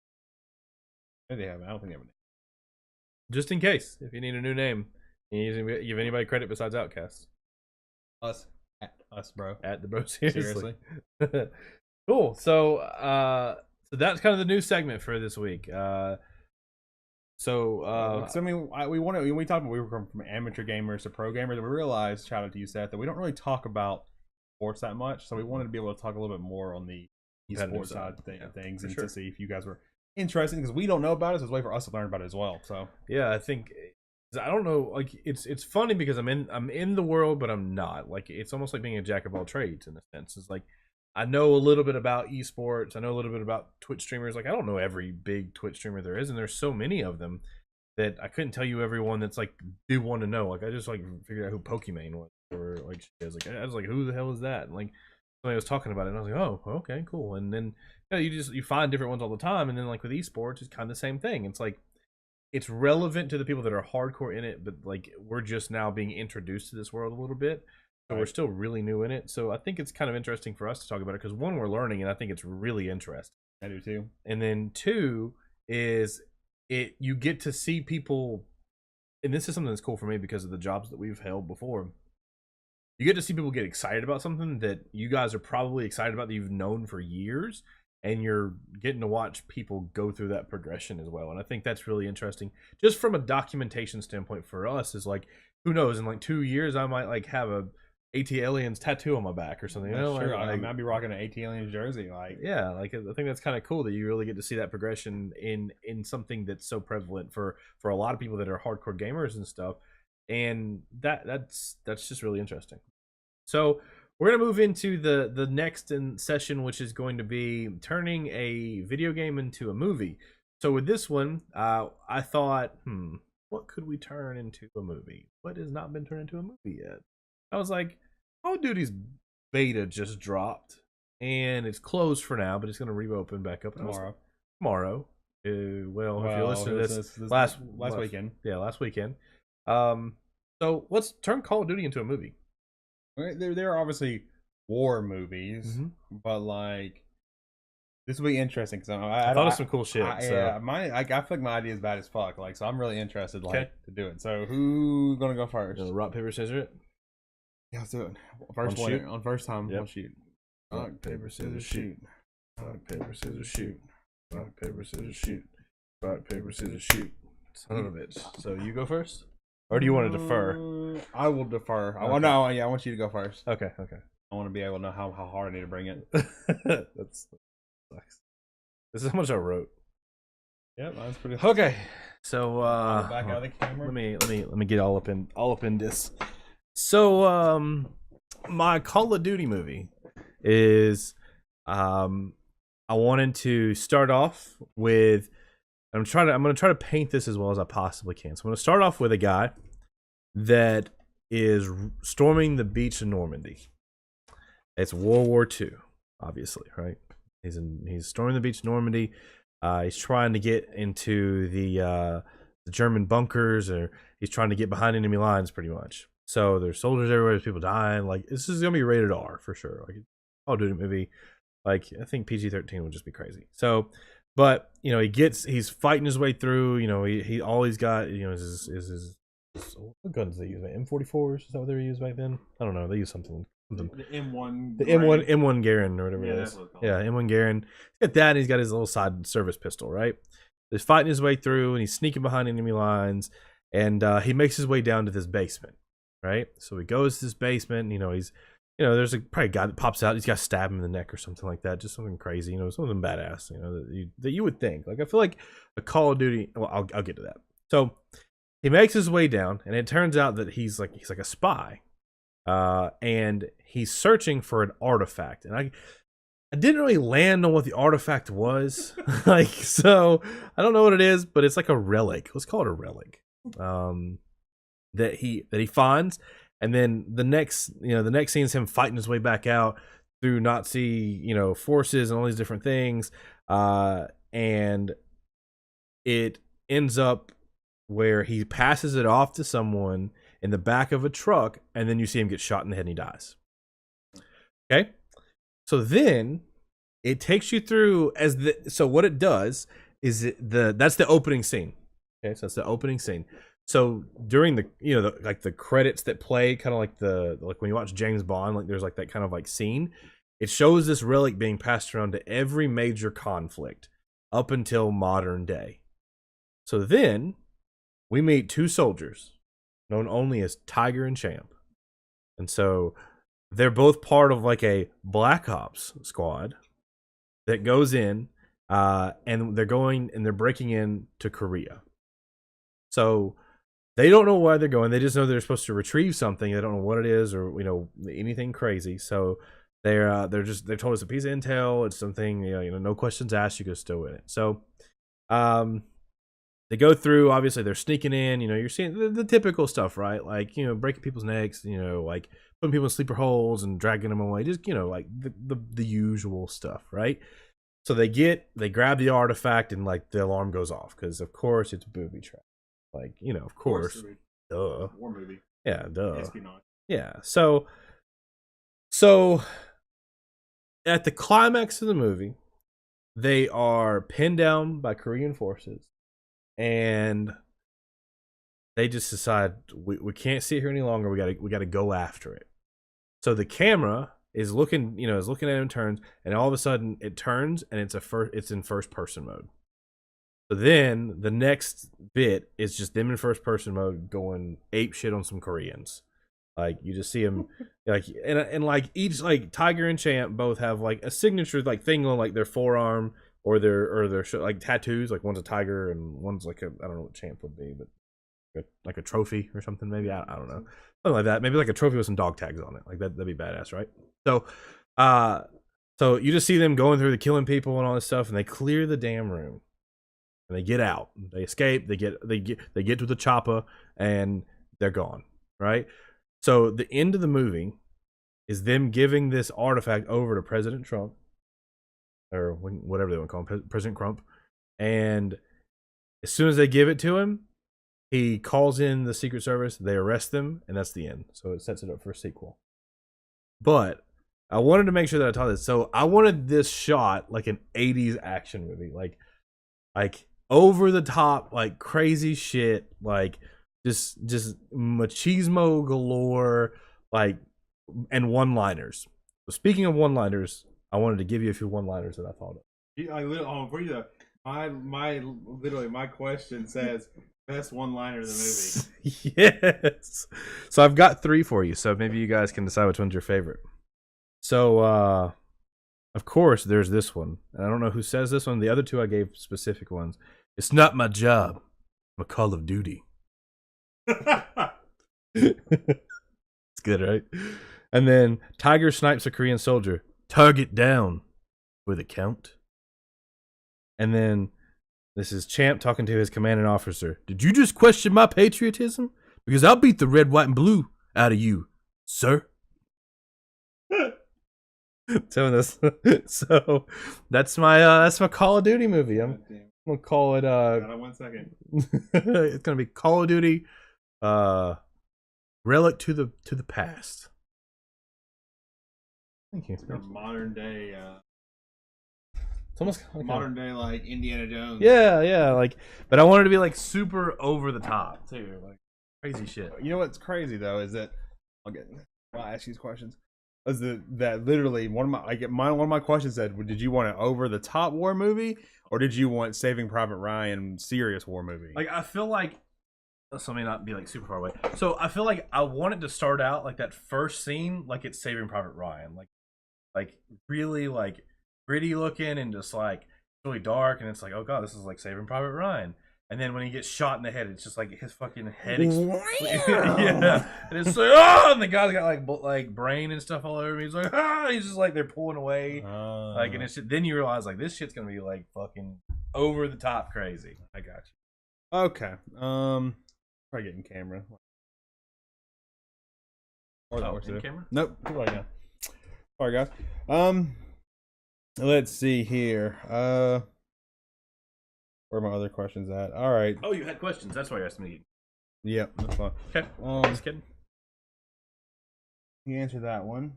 Speaker 2: Maybe they have. I don't think they have a name.
Speaker 1: Just in case, if you need a new name, you give anybody credit besides Outcasts.
Speaker 2: Us, bro.
Speaker 1: At the bro. Seriously. Cool. So, so that's kind of the new segment for this week. So,
Speaker 2: So, I mean, we talked about we were from amateur gamers to pro gamers, and we realized, shout out to you, Seth, that we don't really talk about sports that much. So we wanted to be able to talk a little bit more on the
Speaker 1: competitive
Speaker 2: esports side of things, and
Speaker 1: sure.
Speaker 2: to see if you guys were interested, because we don't know about it. So it's a way for us to learn about it as well. So
Speaker 1: yeah, I think I don't know. Like it's funny because I'm in the world, but I'm not. Like it's almost like being a jack of all trades in a sense. It's like I know a little bit about esports. I know a little bit about Twitch streamers. Like I don't know every big Twitch streamer there is, and there's so many of them that I couldn't tell you everyone that's like do want to know. Like I just like figured out who Pokimane was, or like she is. Like I was like, who the hell is that? And like somebody was talking about it, and I was like, oh, okay, cool. And then you find different ones all the time, and then like with esports, it's kind of the same thing. It's like it's relevant to the people that are hardcore in it, but like we're just now being introduced to this world a little bit. So we're still really new in it. So I think it's kind of interesting for us to talk about it because one, we're learning, and I think it's really interesting.
Speaker 2: I do too.
Speaker 1: And then two is you get to see people, and this is something that's cool for me because of the jobs that we've held before. You get to see people get excited about something that you guys are probably excited about that you've known for years, and you're getting to watch people go through that progression as well. And I think that's really interesting. Just from a documentation standpoint for us is like, who knows, in like 2 years I might like have a AT Aliens tattoo on my back or something. You know,
Speaker 2: sure.
Speaker 1: like,
Speaker 2: I might be rocking an AT Aliens jersey. Like,
Speaker 1: yeah, like I think that's kind of cool that you really get to see that progression in something that's so prevalent for a lot of people that are hardcore gamers and stuff. And that's just really interesting. So we're gonna move into the next session, which is going to be turning a video game into a movie. So with this one, I thought, what could we turn into a movie? What has not been turned into a movie yet? I was like, Call of Duty's beta just dropped, and it's closed for now, but it's going to reopen back up tomorrow. Well, if you're listening to this last weekend, last weekend. So let's turn Call of Duty into a movie.
Speaker 2: There are obviously war movies, but like this will be interesting because I
Speaker 1: thought of some cool shit.
Speaker 2: Yeah, I feel like my idea is bad as fuck. Like, so I'm really interested, like, to do it. So who's gonna go first?
Speaker 1: Rock, paper, scissors it.
Speaker 2: Yeah, let's do it. First one on first time. Yep. One shoot.
Speaker 1: Rock, paper, scissors, shoot. Rock, paper, scissors, shoot. Rock, paper, scissors, shoot. Rock, paper, scissors, shoot. Son of a bitch. So you go first, or do you want to defer?
Speaker 2: I will defer.
Speaker 1: Okay.
Speaker 2: Oh no, yeah, I want you to go first.
Speaker 1: Okay.
Speaker 2: I want to be able to know how hard I need to bring it.
Speaker 1: that sucks. This is how much I wrote.
Speaker 2: Yeah, that's pretty.
Speaker 1: Okay, so
Speaker 2: back out of the camera.
Speaker 1: Let me get all up in this. So my Call of Duty movie is I wanted to start off with I'm gonna try to paint this as well as I possibly can. So I'm gonna start off with a guy that is storming the beach in Normandy. It's World War II, obviously, right? He's storming the beach in Normandy. He's trying to get into the German bunkers, or he's trying to get behind enemy lines, pretty much. So there's soldiers everywhere, there's people dying. Like, this is gonna be rated R for sure. Like, Call of Duty movie. Like, I think PG-13 would just be crazy. So, but you know, he's fighting his way through. You know, he always got, you know, his what guns did they use? M44s? Is that what they used back then? I don't know. They used something.
Speaker 2: The M1.
Speaker 1: The M1 Garand or whatever it is. Yeah, M1 Garand. He's got that, and he's got his little side service pistol, right? He's fighting his way through, and he's sneaking behind enemy lines, and he makes his way down to this basement, right? So he goes to this basement. You know, there's probably a guy that pops out. He's got to stab him in the neck or something like that. Just something crazy, you know, something badass, you know, that you would think. Like, I feel like a Call of Duty. Well, I'll get to that. So he makes his way down, and it turns out that he's like a spy, and he's searching for an artifact. And I didn't really land on what the artifact was. Like, so I don't know what it is, but it's like a relic. Let's call it a relic. That he finds, and then the next scene is him fighting his way back out through Nazi, you know, forces and all these different things, and it ends up where he passes it off to someone in the back of a truck, and then you see him get shot in the head and he dies. Okay, so then it takes you through so what it does is that's the opening scene. Okay, so that's the opening scene. So during the credits that play, kind of like when you watch James Bond, like there's like that kind of like scene. It shows this relic being passed around to every major conflict up until modern day. So then we meet two soldiers known only as Tiger and Champ. And so they're both part of like a Black Ops squad that goes in and they're breaking into Korea. So they don't know why they're going. They just know they're supposed to retrieve something. They don't know what it is or anything crazy. So they're told it's a piece of intel. It's something no questions asked. You can still win it. So they go through. Obviously, they're sneaking in. You're seeing the typical stuff, right? Like breaking people's necks. Like putting people in sleeper holes and dragging them away. Just like the usual stuff, right? So they grab the artifact and like the alarm goes off because of course it's booby trap. Like, of course. Duh.
Speaker 2: War movie.
Speaker 1: Yeah, duh.
Speaker 2: Espionage.
Speaker 1: Yeah. So at the climax of the movie, they are pinned down by Korean forces and they just decide we can't sit here any longer. We gotta go after it. So the camera is looking at him, turns, and all of a sudden it turns and it's in first person mode. So then the next bit is just them in first person mode going ape shit on some Koreans. Like you just see them like and like each like Tiger and Champ both have like a signature like thing on like their forearm or their like tattoos. Like one's a tiger and one's like I don't know what Champ would be, but like a trophy or something maybe. I don't know, something like that. Maybe like a trophy with some dog tags on it. Like that'd be badass, right? So you just see them going through the killing people and all this stuff, and they clear the damn room. And they get out. They escape. They get to the chopper, and they're gone. Right. So the end of the movie is them giving this artifact over to President Trump, or whatever they want to call him, President Crump. And as soon as they give it to him, he calls in the Secret Service. They arrest them, and that's the end. So it sets it up for a sequel. But I wanted to make sure that I taught this. So I wanted this shot like an 80s action movie, like over the top, like crazy shit, like just machismo galore, like, and one-liners. So speaking of one-liners, I wanted to give you a few one-liners that I thought of.
Speaker 2: My question says best one-liner of the
Speaker 1: movie. Yes. So I've got 3 for you. So maybe you guys can decide which one's your favorite. So of course there's this one, and I don't know who says this one. The other 2 I gave specific ones. It's not my job. I'm a Call of Duty. It's good, right? And then Tiger snipes a Korean soldier. Target down. With a count. And then this is Champ talking to his commanding officer. Did you just question my patriotism? Because I'll beat the red, white, and blue out of you, sir. So that's my Call of Duty movie. I'm gonna call it
Speaker 2: Hold on 1 second.
Speaker 1: It's gonna be Call of Duty Relic to the Past. Thank you.
Speaker 2: Modern day
Speaker 1: it's almost like
Speaker 2: modern day like Indiana Jones.
Speaker 1: Yeah, like, but I wanted to be like super over the top too, like crazy shit.
Speaker 2: You know what's crazy though is that I'll ask these questions. Is that literally one of my questions said, did you want an over the top war movie or did you want Saving Private Ryan serious war movie?
Speaker 1: Like I feel like this may not be like super far away. So I feel like I wanted to start out like that first scene like it's Saving Private Ryan, like really like gritty looking and just like really dark, and it's like, oh god, this is like Saving Private Ryan. And then when he gets shot in the head, it's just like his fucking head yeah, and it's like, oh, and the guy's got like brain and stuff all over him. He's like, ah, he's just like they're pulling away, like, and it's then you realize like this shit's gonna be like fucking over the top crazy. I got you.
Speaker 2: Okay, probably getting camera.
Speaker 1: Or in camera?
Speaker 2: Nope. Right now. All right, guys. Let's see here. Where are my other questions at? All right.
Speaker 1: Oh, you had questions. That's why you asked me.
Speaker 2: Yep, that's fine.
Speaker 1: Okay. Just kidding.
Speaker 2: You answered that one.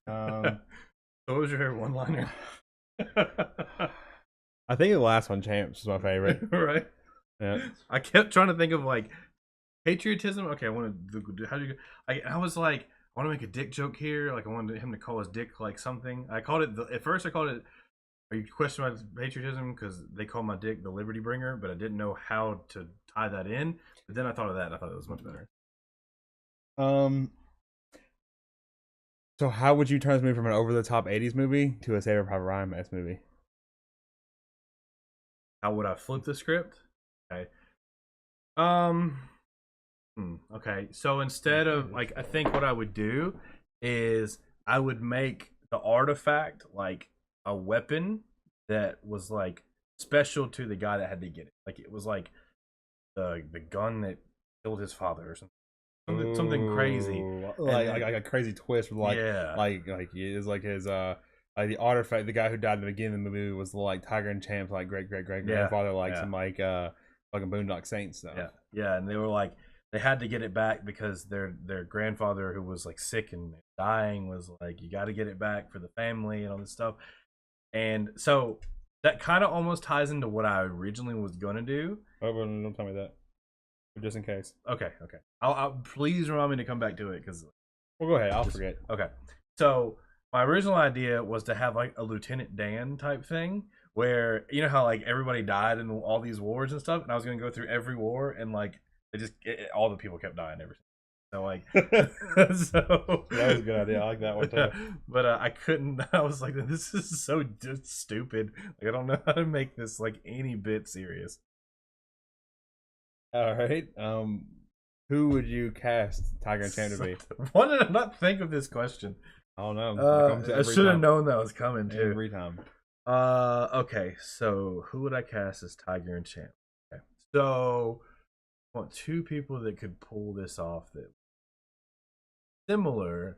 Speaker 1: So what was your favorite one-liner?
Speaker 2: I think the last one, Champs, is my favorite.
Speaker 1: Right.
Speaker 2: Yeah.
Speaker 1: I kept trying to think of like patriotism. Okay, I wanted how do you? I was like, I want to make a dick joke here. Like I wanted him to call his dick like something. I called it at first. I called it Are you questioning my patriotism because they call my dick the Liberty Bringer, but I didn't know how to tie that in. But then I thought of that, and I thought it was much better.
Speaker 2: So how would you turn this movie from an over-the-top 80s movie to a Saving Private Ryan movie?
Speaker 1: How would I flip the script? Okay. Okay. So instead of like, I think what I would do is I would make the artifact like a weapon that was like special to the guy that had to get it. Like it was like the gun that killed his father or something crazy.
Speaker 2: Like a crazy twist with like
Speaker 1: Yeah.
Speaker 2: like it's like his like the artifact, the guy who died in the beginning of the movie was like Tiger and Champ's like great grandfather, like some like fucking Boondock Saints stuff.
Speaker 1: Yeah, and they were like they had to get it back because their grandfather who was like sick and dying was like, you got to get it back for the family and all this stuff. And so that kind of almost ties into what I originally was gonna do.
Speaker 2: Oh, but don't tell me that, just in case.
Speaker 1: Okay. I'll please remind me to come back to it because.
Speaker 2: Well, go ahead. I'll forget.
Speaker 1: Okay, so my original idea was to have like a Lieutenant Dan type thing where you know how like everybody died in all these wars and stuff, and I was gonna go through every war and like all the people kept dying every. So like, so
Speaker 2: that was a good idea. I like that one too.
Speaker 1: But I couldn't. I was like, this is so stupid. Like I don't know how to make this like any bit serious.
Speaker 2: All right. Who would you cast Tiger and Champ to be?
Speaker 1: Why did I not think of this question?
Speaker 2: I don't know.
Speaker 1: I should have known that was coming too.
Speaker 2: Every time.
Speaker 1: Okay. So who would I cast as Tiger and Champ? Okay. So I want two people that could pull this off that similar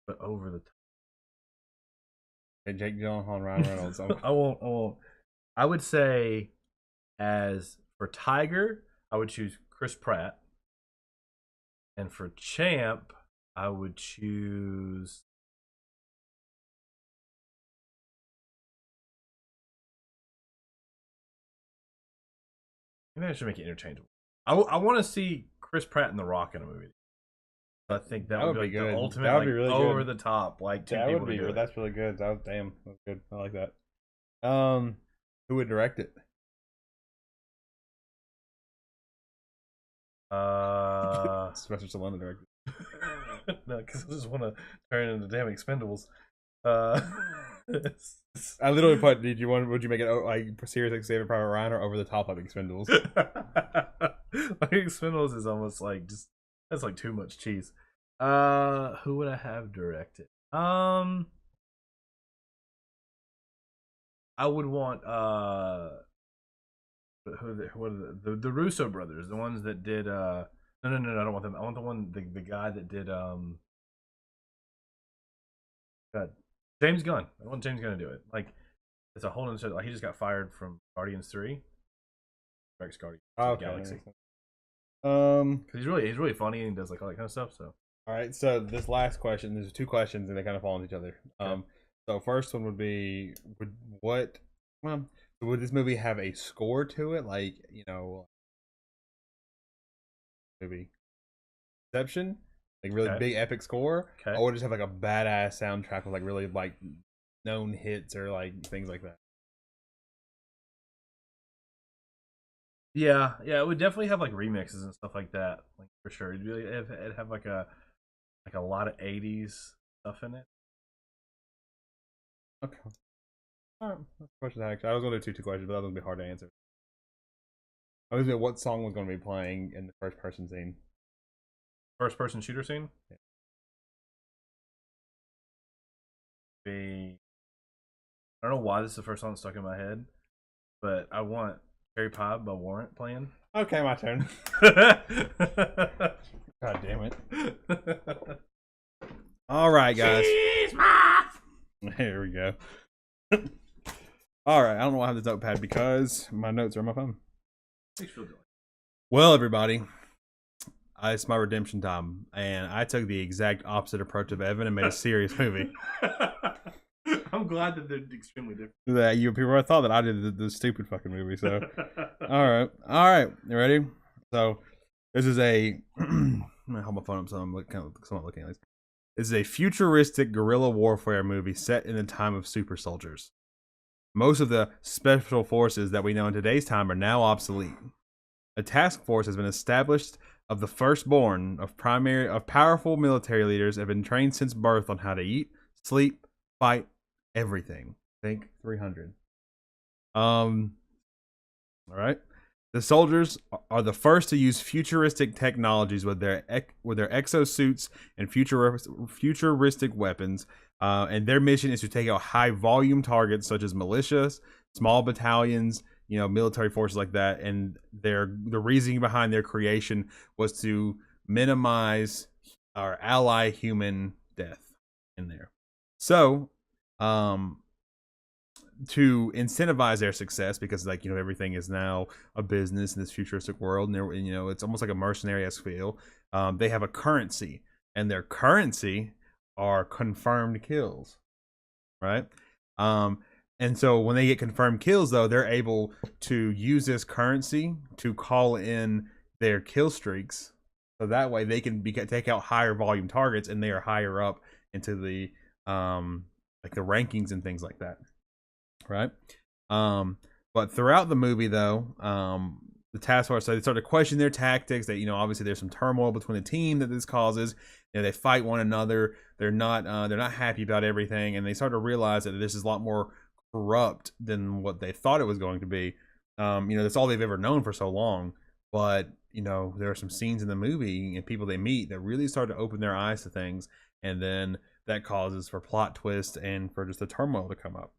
Speaker 1: but over the top.
Speaker 2: Hey, Jake Gyllenhaal and Ryan Reynolds.
Speaker 1: I won't. I would say as for Tiger, I would choose Chris Pratt. And for Champ, I would choose. Maybe I should make it interchangeable. I want to see Chris Pratt and The Rock in a movie. I think that would be like good. The ultimate, that would be really over the top. Like two people would be.
Speaker 2: That's really good. That's good. I like that. Who would direct it? Sylvester Stallone directed.
Speaker 1: No, because I just want to turn it into damn Expendables.
Speaker 2: I literally put. Would you make it like serious like Saving Private Ryan or over the top like Expendables?
Speaker 1: Like Expendables is almost like just that's like too much cheese. Who would I have directed? I would want what are the Russo brothers, the ones that did no, I don't want them. I want the guy that did God, James Gunn. I want James Gunn to do it. Like it's a whole other like he just got fired from Guardians 3. Guardians Galaxy. Because he's really funny and he does like all that kind of stuff. So
Speaker 2: all right, so this last question, there's two questions and they kind of fall on each other. Okay. So first one would be would this movie have a score to it, like movie Inception, like really big epic score, or would it just have like a badass soundtrack with like really like known hits or like things like that?
Speaker 1: Yeah, it would definitely have like remixes and stuff like that, like for sure. It'd have like a lot of 80s stuff in it.
Speaker 2: Okay. All right. Question actually, I was going to do two questions, but that was going to be hard to answer. I was what song was going to be playing in the first person scene?
Speaker 1: First person shooter scene? Yeah. I don't know why this is the first song that stuck in my head, but I want Cherry Pie by Warrant playing.
Speaker 2: Okay, my turn. God damn it. All right, guys. There we go. All right, I don't know why I have this notepad because my notes are on my phone. Well, everybody, it's my redemption time, and I took the exact opposite approach of Evan and made a serious movie.
Speaker 1: I'm glad that they're extremely different.
Speaker 2: That you people thought that I did the stupid fucking movie. So, all right, you ready? So, this is a. I'm gonna hold my phone up so I'm somewhat looking at this. This is a futuristic guerrilla warfare movie set in the time of super soldiers. Most of the special forces that we know in today's time are now obsolete. A task force has been established of the firstborn of powerful military leaders have been trained since birth on how to eat, sleep, fight, everything. Think 300. All right. The soldiers are the first to use futuristic technologies with their exosuits and futuristic weapons. And their mission is to take out high volume targets such as militias, small battalions, military forces like that. And the reasoning behind their creation was to minimize our ally human death in there. So, to incentivize their success, because everything is now a business in this futuristic world, and it's almost like a mercenary-esque feel. They have a currency, and their currency are confirmed kills, right? And so when they get confirmed kills, though, they're able to use this currency to call in their kill streaks, so that way they can take out higher volume targets, and they are higher up into the the rankings and things like that. Right. But throughout the movie, though, the task force, so they start to question their tactics. That obviously there's some turmoil between the team that this causes. They fight one another. They're not happy about everything, and they start to realize that this is a lot more corrupt than what they thought it was going to be. That's all they've ever known for so long. But there are some scenes in the movie and people they meet that really start to open their eyes to things, and then that causes for plot twists and for just the turmoil to come up.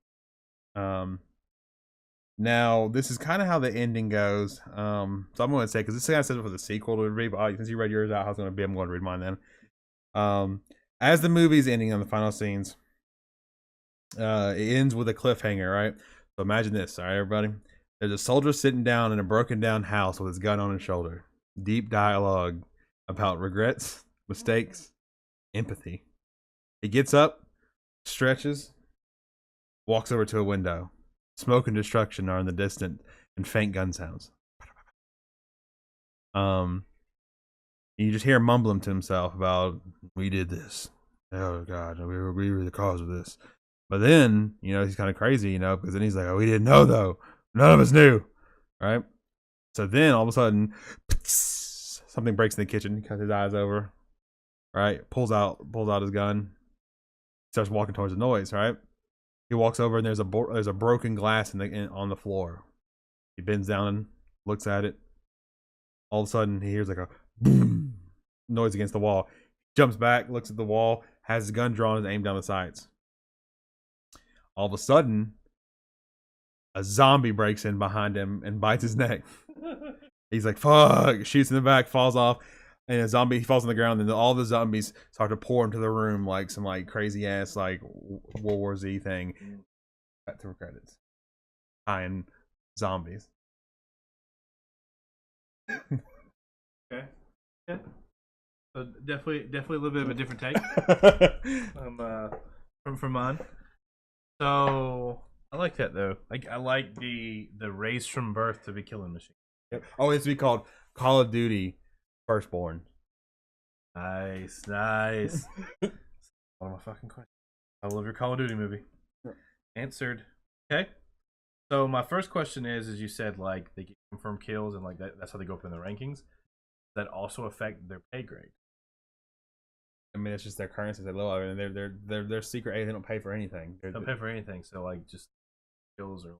Speaker 2: Now this is kind of how the ending goes. So I'm going to say, because this kind of says it for the sequel to read, but since you read yours out, how it's going to be, I'm going to read mine then. As the movie's ending on the final scenes, it ends with a cliffhanger, right? So imagine this, all right, everybody. There's a soldier sitting down in a broken down house with his gun on his shoulder. Deep dialogue about regrets, mistakes, empathy. He gets up, stretches, walks over to a window. Smoke and destruction are in the distant and faint gun sounds. You just hear him mumbling to himself about, we did this. Oh God, we were the cause of this. But then, he's kind of crazy, because then he's like, oh, we didn't know though. None of us knew. Right? So then all of a sudden, something breaks in the kitchen. He cuts his eyes over. Right? Pulls out his gun. Starts walking towards the noise, right? He walks over and there's a broken glass on the floor. He bends down and looks at it. All of a sudden, he hears like a boom noise against the wall. Jumps back, looks at the wall, has his gun drawn and aimed down the sights. All of a sudden, a zombie breaks in behind him and bites his neck. He's like, fuck, shoots in the back, falls off, and a zombie falls on the ground, and all the zombies start to pour into the room like some crazy ass World War Z thing. Cut through credits. Tying zombies.
Speaker 1: Okay. Yeah. So definitely a little bit of a different take from mine. So I like that though. I like the race from birth to be killing machine.
Speaker 2: Yep. Oh, it's to be called Call of Duty Firstborn.
Speaker 1: Nice. One of my fucking questions. I love your Call of Duty movie. Answered. Okay. So my first question is, as you said, they get confirmed kills and that's how they go up in the rankings. Does that also affect their pay grade?
Speaker 2: I mean, it's just their currency. They low. I mean, they're secret agents. They don't pay for anything.
Speaker 1: They don't pay for anything. So just kills or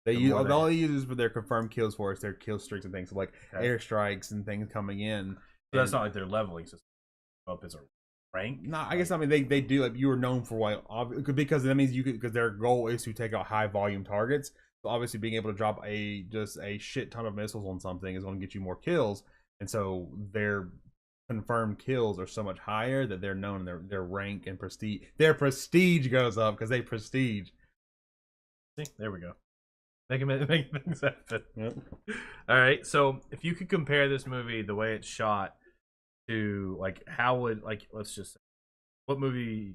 Speaker 2: all they use for their confirmed kills for is their kill streaks and things, so airstrikes and things coming in.
Speaker 1: So that's not like their leveling system up as a rank.
Speaker 2: No, I guess they do. You were known for because that means because their goal is to take out high volume targets. So obviously, being able to drop just a shit ton of missiles on something is going to get you more kills, and so their confirmed kills are so much higher that they're known. Their rank and prestige. Their prestige goes up because they prestige.
Speaker 1: See, there we go. Make things happen. Yep. All right. So, if you could compare this movie, the way it's shot, to how would let's just say, what movie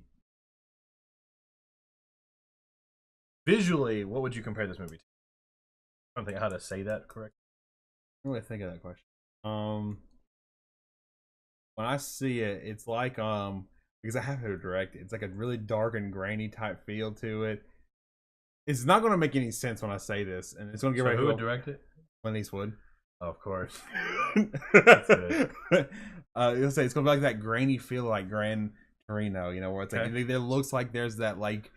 Speaker 1: visually? What would you compare this movie to? I don't think how to say that correct.
Speaker 2: I don't really think of that question. When I see it, it's because I have to direct it. It's like a really dark and grainy type feel to it. It's not going to make any sense when I say this, and it's going to get
Speaker 1: So
Speaker 2: right.
Speaker 1: who would direct it?
Speaker 2: Clint Eastwood.
Speaker 1: Oh, of course.
Speaker 2: That's good. You'll say it's going to be like that grainy feel, like Gran Torino. You know, where it's like it looks like there's that like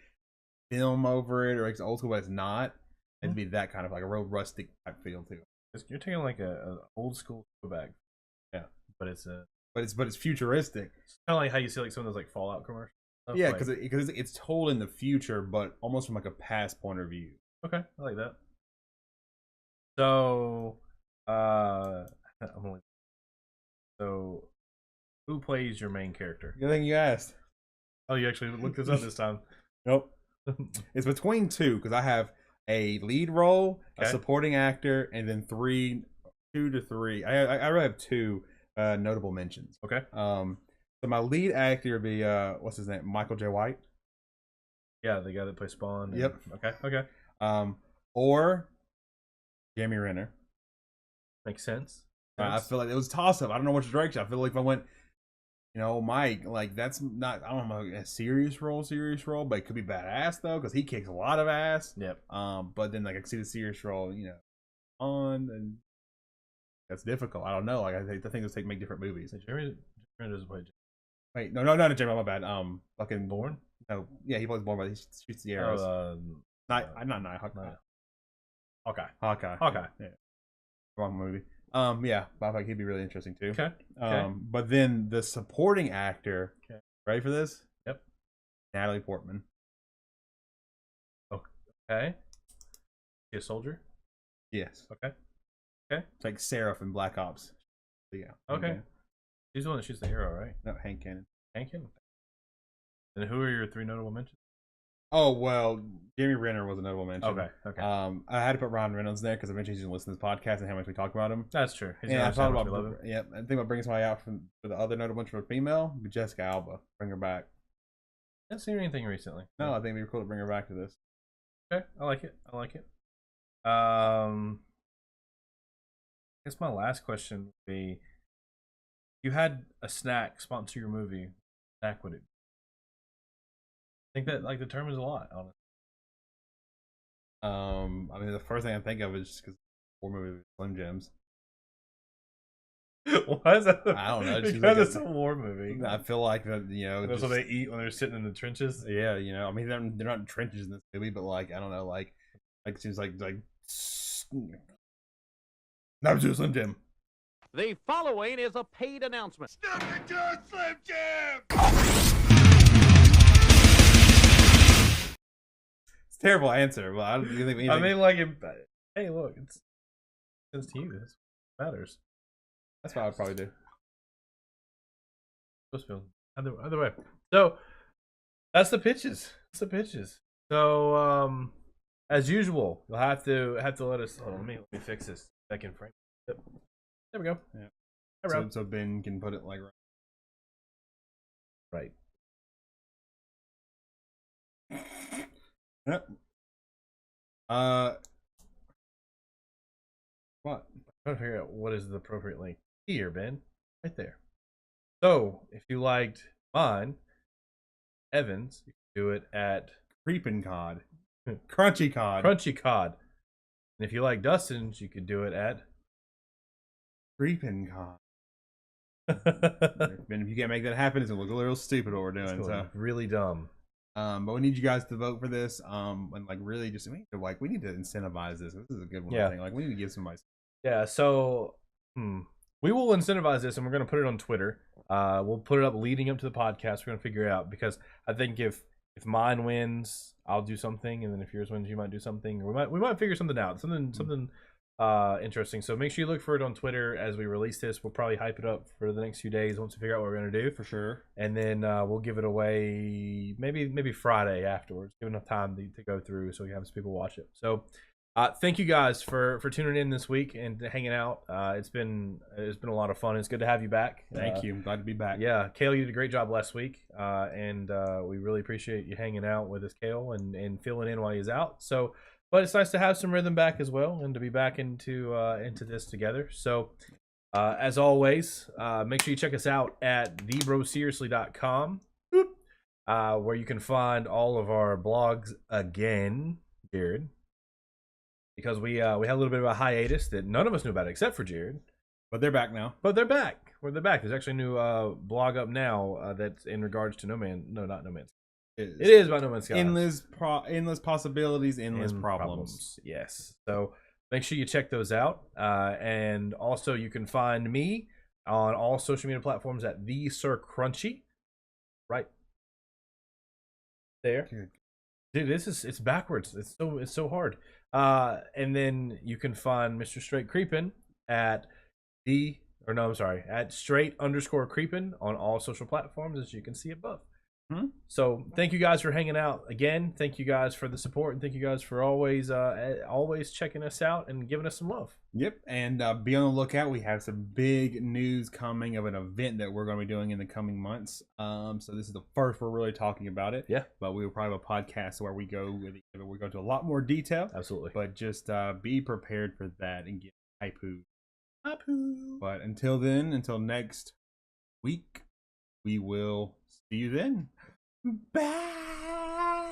Speaker 2: film over it, or it's old school, but it's not. It'd be that kind of like a real rustic type feel too.
Speaker 1: You're taking like a old school throwback.
Speaker 2: Yeah,
Speaker 1: but it's a.
Speaker 2: But it's futuristic.
Speaker 1: It's kind of like how you see like some of those like Fallout commercials.
Speaker 2: Yeah, because it's told in the future, but almost from like a past point of view.
Speaker 1: Okay, I like that. So, so who plays your main character?
Speaker 2: Good thing you asked.
Speaker 1: Oh, you actually looked this up this time.
Speaker 2: Nope. It's between two because I have a lead role, a supporting actor, and then 2 to 3. I really have 2 notable mentions.
Speaker 1: Okay.
Speaker 2: So my lead actor would be what's his name? Michael J. White.
Speaker 1: Yeah, the guy that plays Spawn.
Speaker 2: Yep.
Speaker 1: Okay.
Speaker 2: Or Jeremy Renner.
Speaker 1: Makes sense.
Speaker 2: I feel like it was a toss up. I don't know which direction. I feel like if I went, Mike, like that's not, I don't know, a serious role, but it could be badass though because he kicks a lot of ass.
Speaker 1: Yep.
Speaker 2: But then like I can see the serious role, on, and that's difficult. I don't know. Like I think those make different movies.
Speaker 1: Jeremy doesn't play.
Speaker 2: Wait, no, not Jeremy. My bad. Fucking
Speaker 1: Bourne.
Speaker 2: No, yeah, he plays Bourne, but he shoots the arrows. Not Hawkeye.
Speaker 1: Hawkeye.
Speaker 2: Yeah. Wrong movie. Yeah, but I think he'd be really interesting too.
Speaker 1: Okay.
Speaker 2: But then the supporting actor.
Speaker 1: Okay.
Speaker 2: Ready for this?
Speaker 1: Yep.
Speaker 2: Natalie Portman.
Speaker 1: Okay. She a soldier?
Speaker 2: Yes.
Speaker 1: Okay.
Speaker 2: It's like Sarah from Black Ops. Yeah.
Speaker 1: Okay. She's the one that shoots the arrow, right?
Speaker 2: No, Hank Cannon.
Speaker 1: Hank Cannon. And who are your 3 notable mentions?
Speaker 2: Oh well, Jeremy Renner was a notable mention.
Speaker 1: Okay.
Speaker 2: I had to put Ryan Reynolds there because eventually he's gonna listen to this podcast and how much we talk about him.
Speaker 1: That's true.
Speaker 2: I thought about I think about bringing somebody out for the other notable mention for a female, Jessica Alba. Bring her back.
Speaker 1: I haven't seen anything recently.
Speaker 2: No, I think it'd be cool to bring her back to this.
Speaker 1: Okay, I like it. I guess my last question would be: if you had a snack sponsor your movie, what snack would it be? I think that like determines a lot, honestly.
Speaker 2: I mean, the first thing I think of is just because war movie Slim Jims.
Speaker 1: Why is that?
Speaker 2: I don't know.
Speaker 1: Because it's a war movie.
Speaker 2: I feel like that,
Speaker 1: that's what they eat when they're sitting in the trenches.
Speaker 2: Yeah, I mean, they're not in trenches in this movie, but like, I don't know, like it seems like not to Slim Jim.
Speaker 3: The following is a paid announcement.
Speaker 4: Stop it, to Slim Jim!
Speaker 2: It's a terrible answer, but I don't think anything.
Speaker 1: I mean, like, hey, look, it's to you. This matters.
Speaker 2: That's what I'd probably do.
Speaker 1: Either way. So that's the pitches. So as usual, you'll have to let us. Hold on, let me fix this second frame. Yep. There we go.
Speaker 2: Yeah. So Ben can put it like
Speaker 1: right.
Speaker 2: Yep. What?
Speaker 1: I'm trying to figure out what is the appropriate link here, Ben. Right there. So if you liked mine, Evans, you can do it at
Speaker 2: Creepin' Cod. Crunchy Cod.
Speaker 1: And if you like Dustin's, you could do it at
Speaker 2: Creepin' Cod. And if you can't make that happen, it's gonna look a little stupid what we're doing. So
Speaker 1: really dumb.
Speaker 2: But we need you guys to vote for this. And like really just we need to incentivize this. This is a good one.
Speaker 1: Yeah.
Speaker 2: I think. Like we need to give somebody.
Speaker 1: Yeah. So we will incentivize this, and we're gonna put it on Twitter. We'll put it up leading up to the podcast. We're gonna figure it out because I think if mine wins, I'll do something, and then if yours wins, you might do something. Or we might figure something out. Something interesting. So make sure you look for it on Twitter as we release this. We'll probably hype it up for the next few days once we figure out what we're gonna do
Speaker 2: For sure.
Speaker 1: and then we'll give it away maybe Friday afterwards. Give enough time to go through so we have some people watch it. So thank you guys for tuning in this week and hanging out. It's been a lot of fun. It's good to have you back.
Speaker 2: Thank you. I'm glad to be back.
Speaker 1: Yeah, Kale, you did a great job last week, and we really appreciate you hanging out with us, Kale, and filling in while he's out. So. But it's nice to have some rhythm back as well, and to be back into this together. So, as always, make sure you check us out at thebroseriously.com, where you can find all of our blogs again. Jared, because we had a little bit of a hiatus that none of us knew about except for Jared.
Speaker 2: But they're back now.
Speaker 1: But they're back. They're back. There's actually a new blog up now that's in regards to not No Man's. It is about No Man's Sky.
Speaker 2: Endless possibilities, endless problems.
Speaker 1: Yes. So make sure you check those out. And also you can find me on all social media platforms at the Sir Crunchy. Right there. Dude, it's backwards. It's so hard. And then you can find Mr. Straight Creepin at at straight_creepin on all social platforms, as you can see above. So thank you guys for hanging out again. Thank you guys for the support, and thank you guys for always checking us out and giving us some love.
Speaker 2: Yep, and be on the lookout. We have some big news coming of an event that we're going to be doing in the coming months. So this is the first we're really talking about it.
Speaker 1: Yeah,
Speaker 2: but we will probably have a podcast where we go into a lot more detail.
Speaker 1: Absolutely,
Speaker 2: but just be prepared for that and get hypoo. But until then, until next week, we will see you then. Bye.